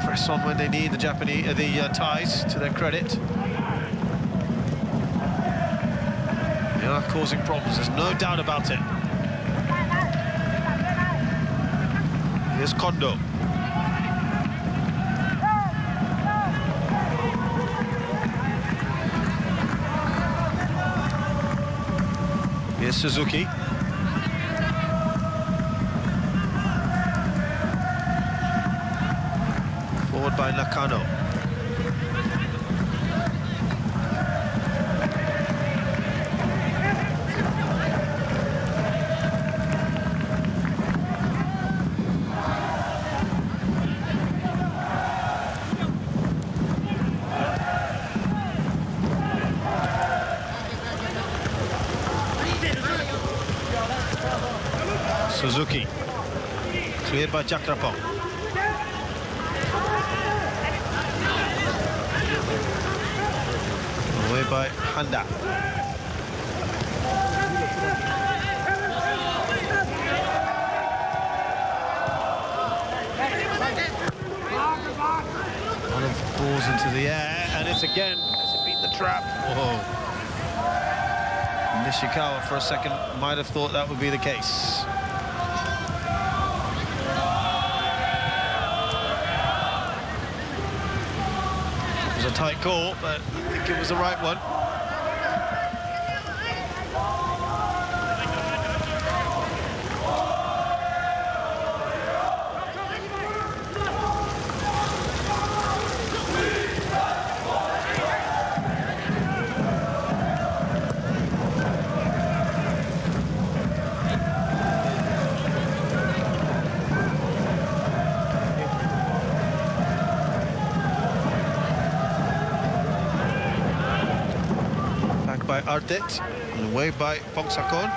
press on when they need the Japanese, the Thais, to their credit. They are causing problems, there's no doubt about it. Here's Kondo. Here's Suzuki. covered by Nakano. Suzuki, cleared by Jakrapong. Away by Handa. One of the balls into the air, and it's again, has it beat the trap? Whoa. Nishikawa for a second might have thought that would be the case. It was a tight call, but I think it was the right one. By Artet and away by Pongsakon.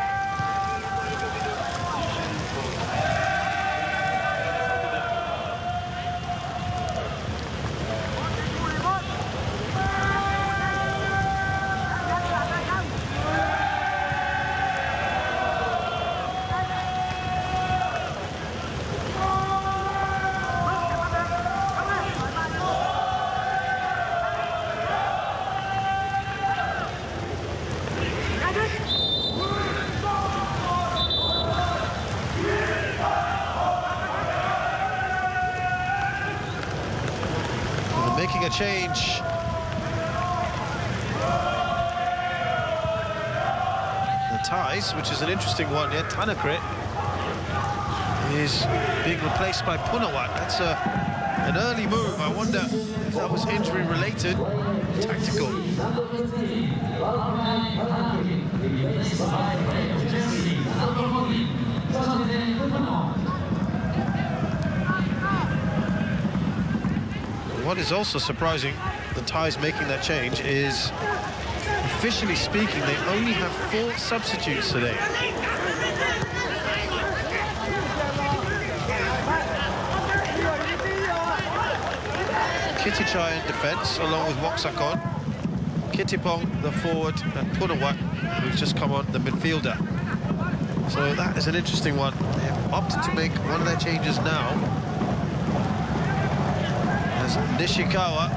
Making a change. The ties, which is an interesting one here. Tanakrit is being replaced by Punawat. That's an early move. I wonder if that was injury related, tactical. What is also surprising, the Thais making that change, is, officially speaking, they only have 4 substitutes today. Kittichai in defence, along with Woksakon, Kittipong, the forward, and Punawat, who's just come on, the midfielder. So that is an interesting one. They have opted to make one of their changes now. Nishikawa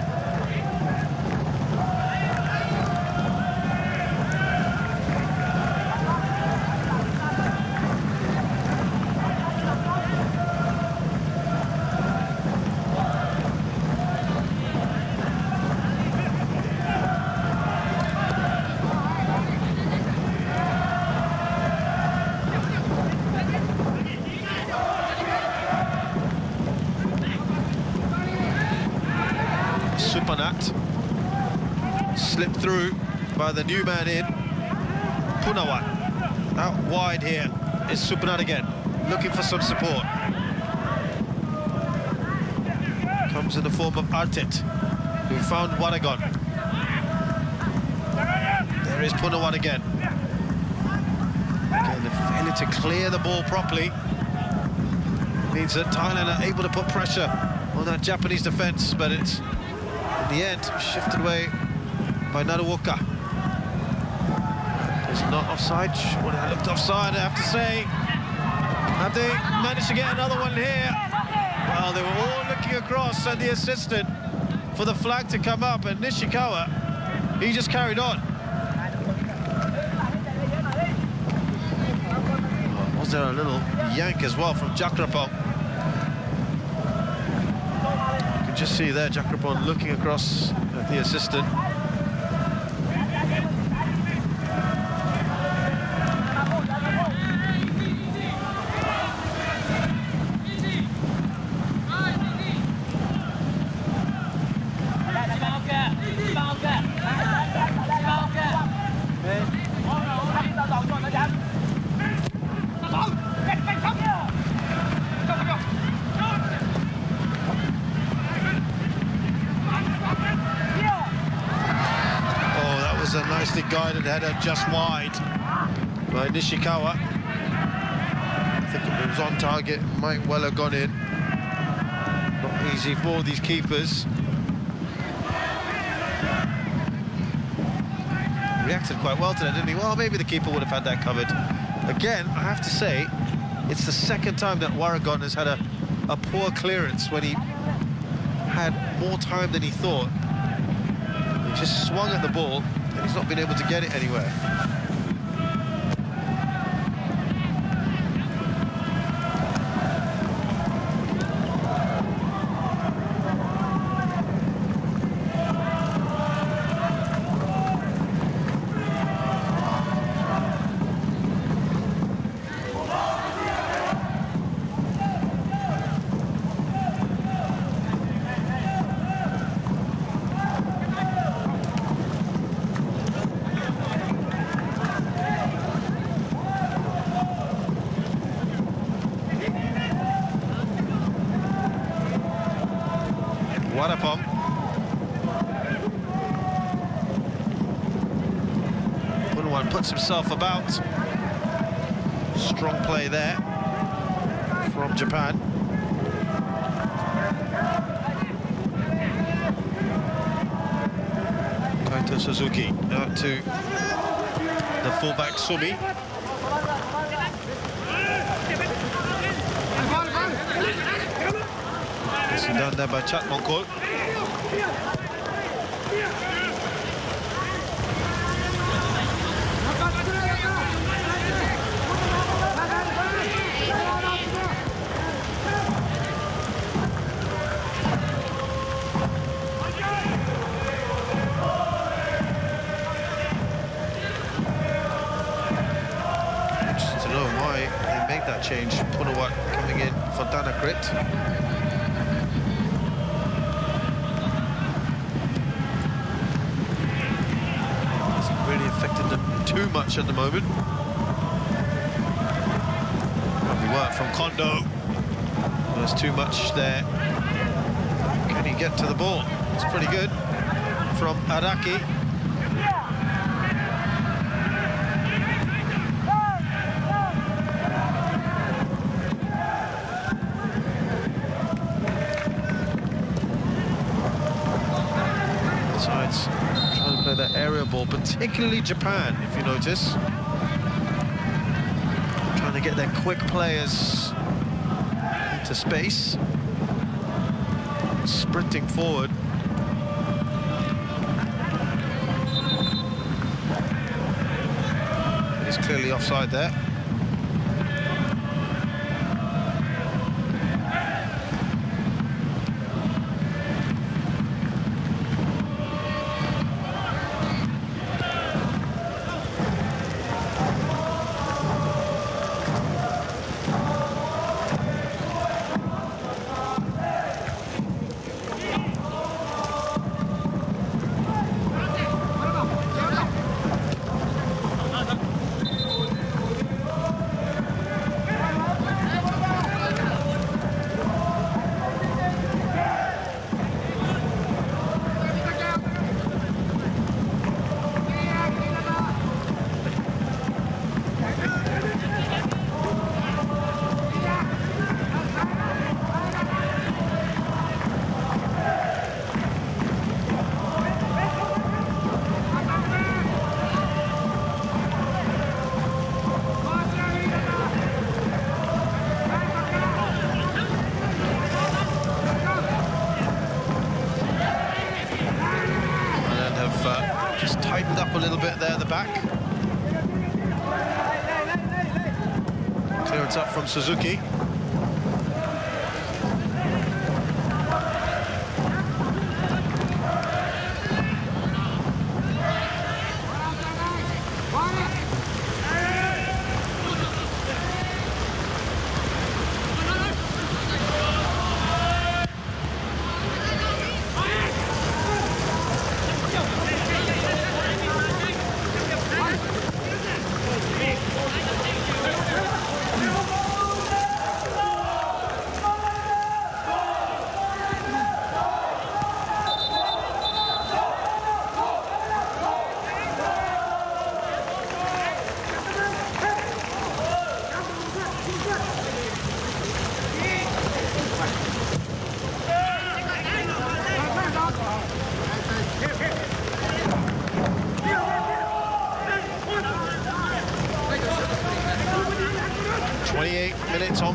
Supanat slipped through by the new man in Punawat. Out wide here is Supanat again, looking for some support. Comes in the form of Artet, who found Waragon. There is Punawat again. Again, the failure to clear the ball properly means that Thailand are able to put pressure on that Japanese defence, but it's in the end shifted away by Naruoka. It's not offside. Well, it looked offside, I have to say. Have they managed to get another one here? Well, they were all looking across at the assistant for the flag to come up, and Nishikawa, he just carried on. Was there a little yank as well from Jakrapong? You can just see there Jakrapong looking across at the assistant. guided header just wide by Nishikawa. I think if it was on target, might well have gone in. Not easy for these keepers. Reacted quite well to that, didn't he? Well, maybe the keeper would have had that covered. Again, I have to say, it's the second time that Warragon has had a poor clearance when he had more time than he thought. He just swung at the ball and he's not been able to get it anywhere. Wadapom. Punawan puts himself about. Strong play there from Japan. Kaito Suzuki out to the fullback Sumi. Done there by Chat Mongkol. Interesting to know why they make that change. Punawat coming in for Danakrit. Affected them too much at the moment. Lovely work from Kondo. There's too much there. Can he get to the ball? It's pretty good from Araki. Sides trying to play that area ball, particularly Japan, if you notice. Trying to get their quick players into space. Sprinting forward. He's clearly offside there. Just tightened up a little bit there at the back. Clearance up from Suzuki.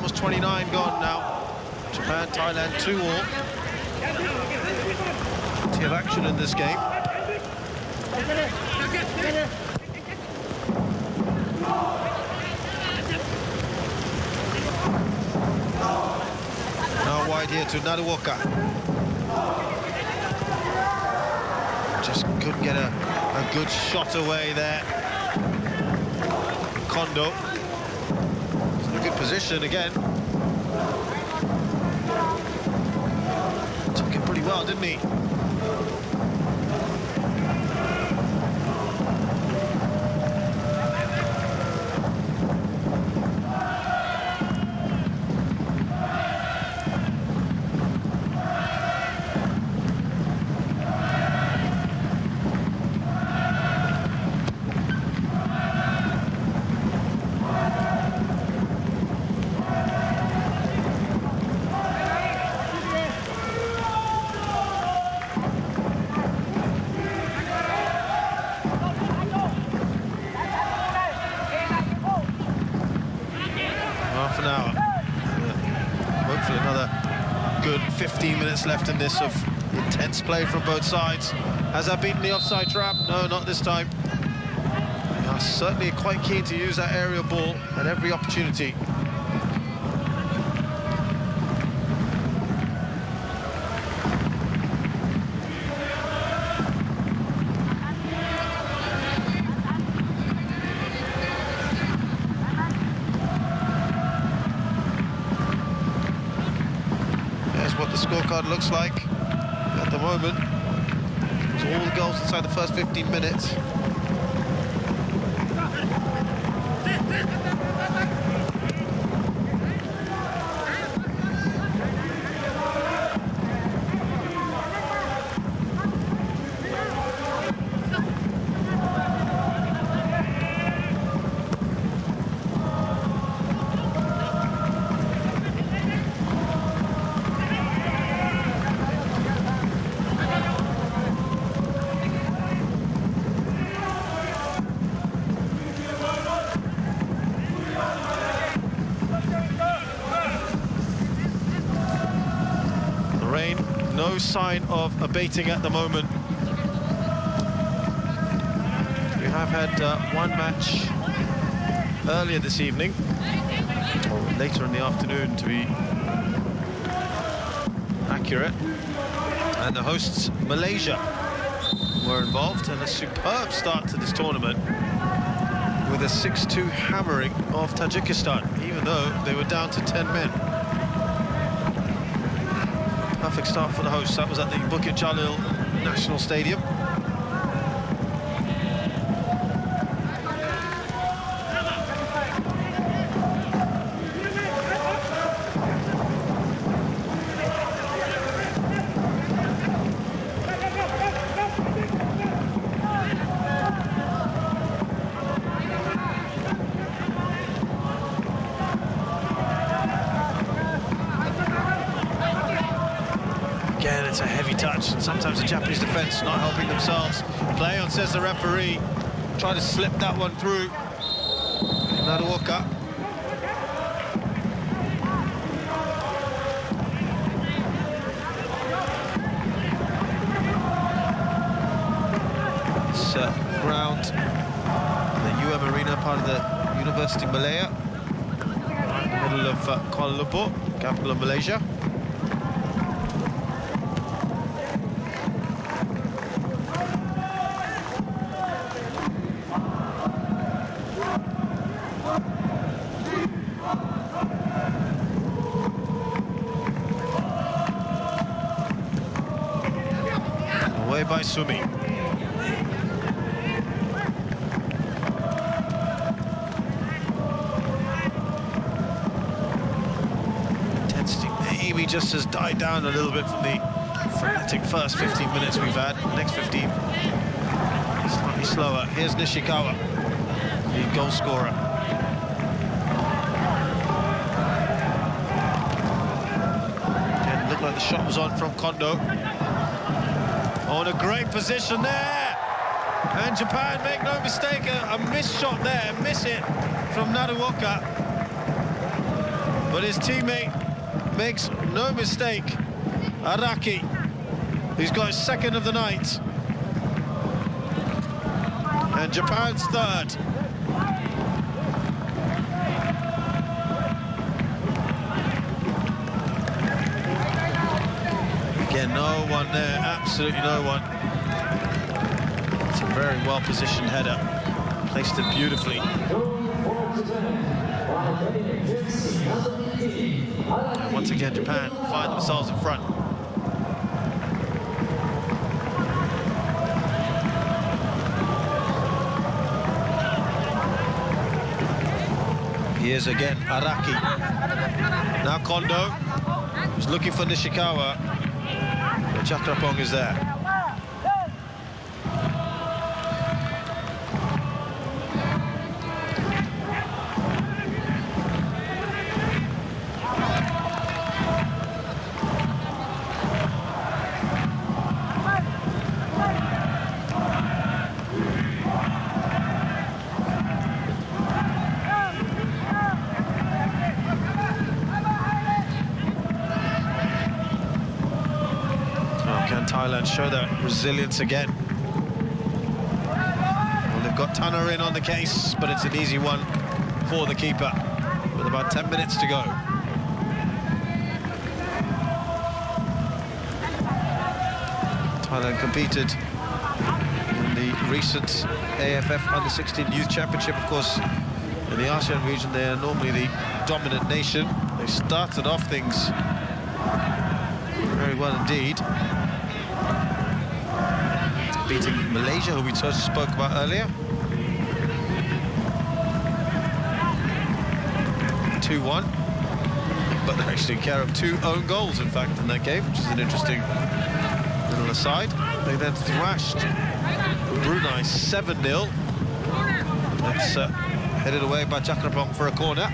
almost 29 gone now. Japan, Thailand 2-all. Plenty of action in this game. Now wide here to Naruoka. Just couldn't get a good shot away there. Kondo. It's in a good position again. Took it pretty well, didn't he? Half an hour. Hopefully another good 15 minutes left in this of intense play from both sides. Has that beaten the offside trap? No, not this time. They are certainly quite keen to use that aerial ball at every opportunity. What the scorecard looks like at the moment. It's all the goals inside the first 15 minutes. Rain, no sign of abating at the moment. We have had one match earlier this evening, or later in the afternoon to be accurate, and the hosts Malaysia were involved in a superb start to this tournament with a 6-2 hammering of Tajikistan, even though they were down to 10 men. Perfect start for the hosts. That was at the Bukit Jalil National Stadium. Again, it's a heavy touch, and sometimes the Japanese defence not helping themselves. Play on, says the referee. Try to slip that one through. Naruoka. It's ground, the Arena, part of the University Malaya, right in the middle of Kuala Lumpur, capital of Malaysia. Away by Sumi. Intensity maybe just has died down a little bit from the frenetic first 15 minutes we've had. Next 15, slightly slower. Here's Nishikawa, the goal scorer. Again, looked like the shot was on from Kondo. On a great position there, and Japan, make no mistake, a missed shot there, miss it from Naruoka. But his teammate makes no mistake. Araki, he's got his second of the night. And Japan's third. Again, no one there, absolutely no one. It's a very well-positioned header. Placed it beautifully. Once again, Japan find themselves in front. Here's again Araki. Now Kondo is looking for Nishikawa. But Chakrapong is there. Can Thailand show that resilience again? Well, they've got Tanner in on the case, but it's an easy one for the keeper with about 10 minutes to go. Thailand competed in the recent AFF Under-16 Youth Championship. Of course, in the ASEAN region, they are normally the dominant nation. They started off things very well indeed, beating Malaysia, who we just spoke about earlier. 2-1. But they actually carry up 2 own goals, in fact, in that game, which is an interesting little aside. They then thrashed Brunei 7-0. That's headed away by Chakrapong for a corner.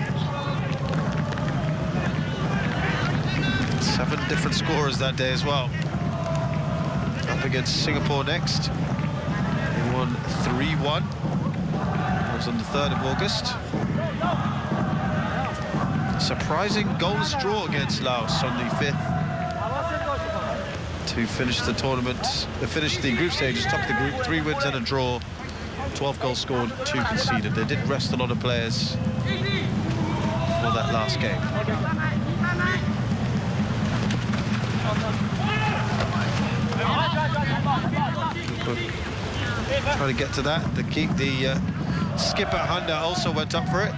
7 different scorers that day as well. Up against Singapore next. They won 3-1. That was on the 3rd of August. Surprising goalless draw against Laos on the 5th to finish the tournament. They finished the group stages, top of the group, 3 wins and a draw, 12 goals scored, 2 conceded. They did rest a lot of players for that last game. Trying to get to that. The skipper Handa also went up for it.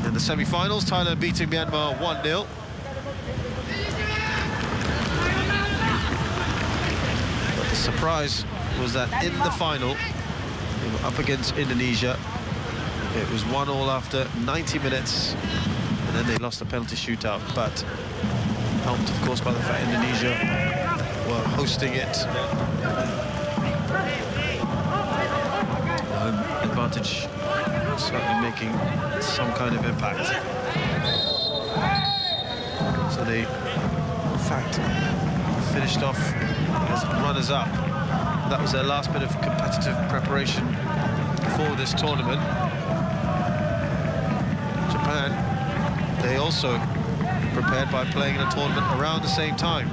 In the semi-finals, Thailand beating Myanmar 1-0. But the surprise was that in the final, they were up against Indonesia. It was 1-1 after 90 minutes, and then they lost the penalty shootout, but helped, of course, by the fact Indonesia were hosting it. The home advantage certainly making some kind of impact. So they, in fact, finished off as runners-up. That was their last bit of competitive preparation for this tournament. Japan, they also prepared by playing in a tournament around the same time.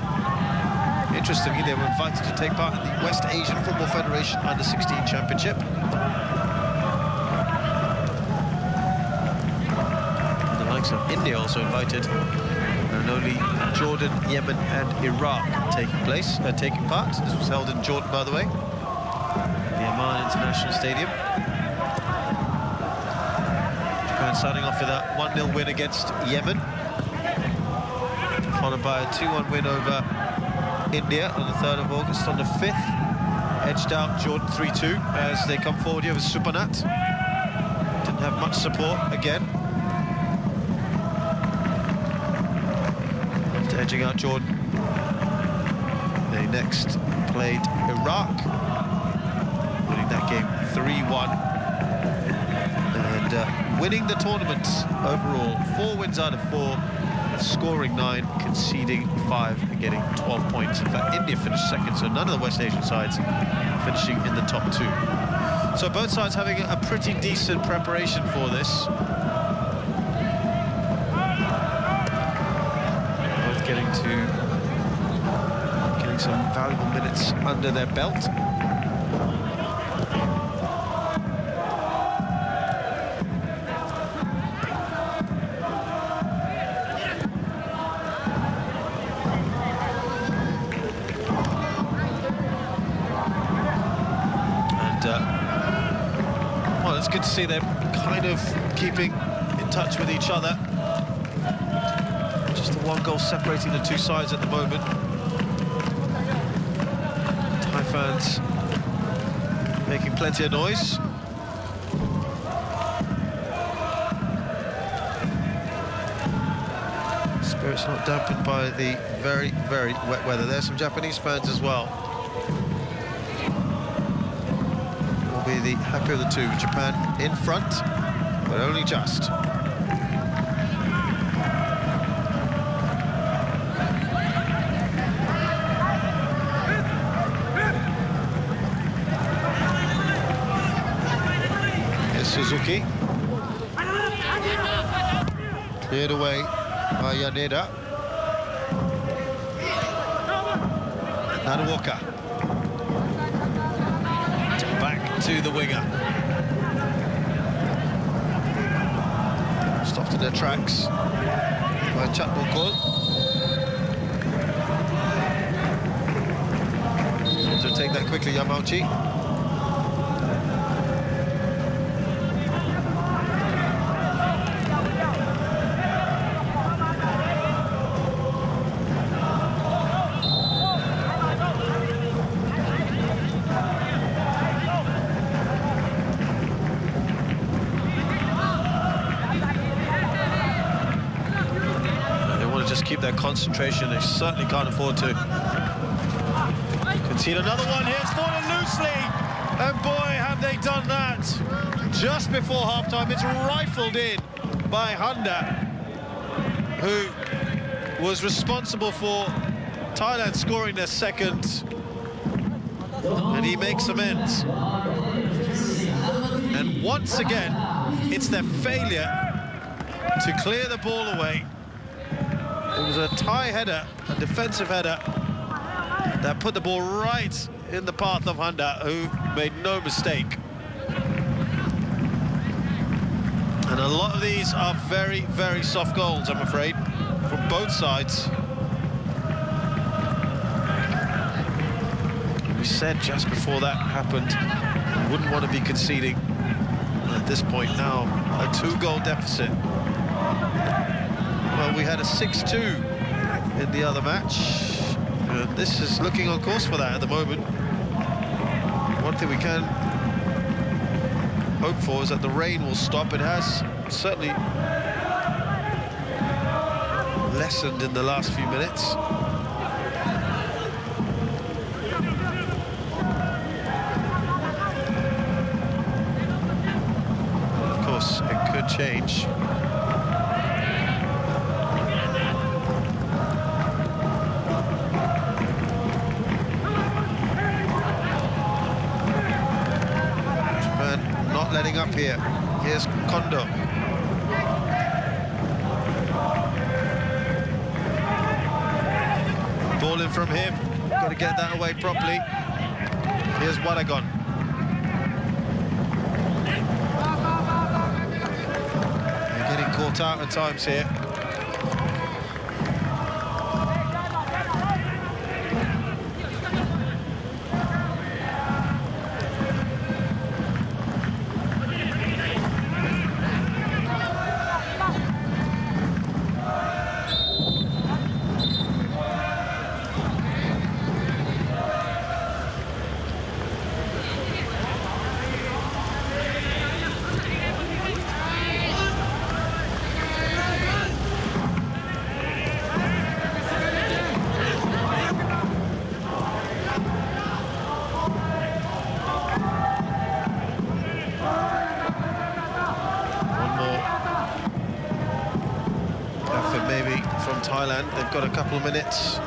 Interestingly, they were invited to take part in the West Asian Football Federation Under-16 Championship. The likes of India also invited, and only Jordan, Yemen and Iraq taking part. This was held in Jordan, by the way, the Amman International Stadium. Japan starting off with a 1-0 win against Yemen, followed by a 2-1 win over India on the 3rd of August. On the 5th, edged out Jordan 3-2 as they come forward here with Supanat. Didn't have much support again. After edging out Jordan, they next played Iraq, winning that game 3-1. And winning the tournament overall, 4 wins out of 4. Scoring 9, conceding 5, and getting 12 points. In fact, India finished second, so none of the West Asian sides finishing in the top 2. So both sides having a pretty decent preparation for this. Both getting some valuable minutes under their belt. Well, it's good to see them kind of keeping in touch with each other. Just the one goal separating the two sides at the moment. Thai fans making plenty of noise. Spirits not dampened by the very, very wet weather. There's some Japanese fans as well. Be the happier of the two. Japan in front, but only just. Here's Suzuki. Cleared away by Yaneda. Nadawoka. To the winger. Stopped in their tracks by Chatbukul. So take that quickly, Yamauchi. Just keep their concentration. They certainly can't afford to concede another one. Here it's fallen loosely, and boy have they done that just before half-time. It's rifled in by Honda, who was responsible for Thailand scoring their second, and he makes amends. And once again it's their failure to clear the ball away. It was a Thai header, a defensive header, that put the ball right in the path of Honda, who made no mistake. And a lot of these are very, very soft goals, I'm afraid, from both sides. We said just before that happened, we wouldn't want to be conceding at this point now, a 2-goal deficit. Well, we had a 6-2 in the other match. This is looking on course for that at the moment. One thing we can hope for is that the rain will stop. It has certainly lessened in the last few minutes. Of course, it could change. Letting up here. Here's Kondo. Ball in from him. Got to get that away properly. Here's Wadagon. They're getting caught out at times here. Maybe from Thailand. They've got a couple of minutes.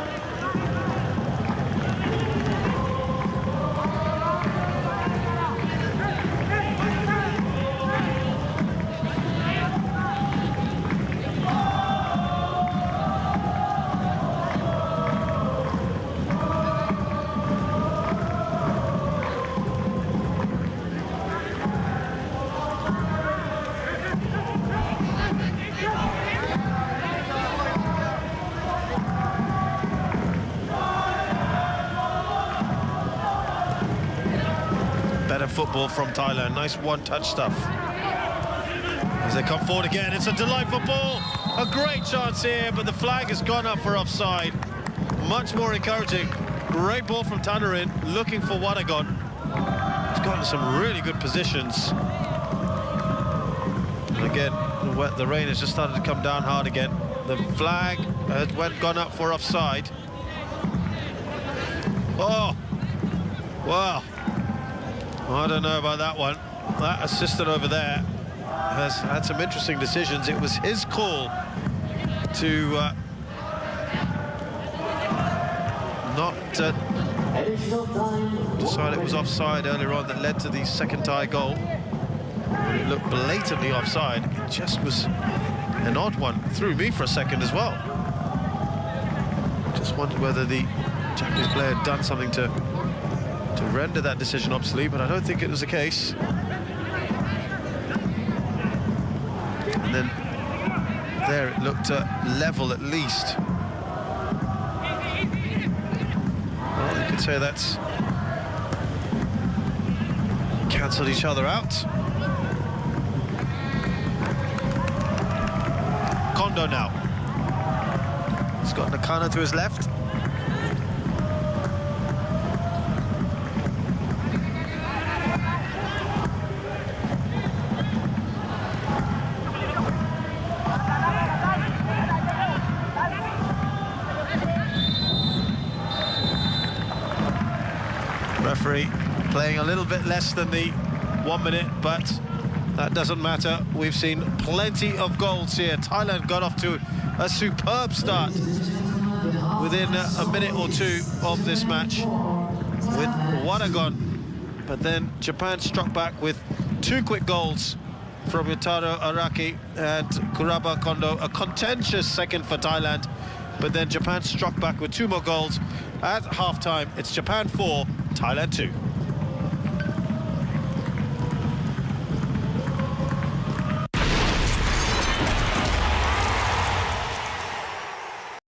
of football from Thailand. Nice one-touch stuff. As they come forward again, it's a delightful ball. A great chance here, but the flag has gone up for offside. Much more encouraging. Great ball from Tanarin, looking for Wadagon. He's gotten some really good positions. And again, the rain has just started to come down hard again. The flag has gone up for offside. Oh, wow. I don't know about that one. That assistant over there has had some interesting decisions. It was his call to not decide it was offside earlier on that led to the second Thai goal. It looked blatantly offside. It just was an odd one. Threw me for a second as well. Just wondered whether the Japanese player had done something to render that decision obsolete, but I don't think it was the case. And then there it looked level at least. Well, you could say that's cancelled each other out. Kondo now. He's got Nakano to his left. Referee playing a little bit less than the 1 minute, but that doesn't matter. We've seen plenty of goals here. Thailand got off to a superb start within a minute or two of this match with Wadagon. But then Japan struck back with 2 quick goals from Yutaro Araki and Kuraba Kondo. A contentious second for Thailand, but then Japan struck back with 2 more goals. At half-time, it's Japan 4, Thailand 2.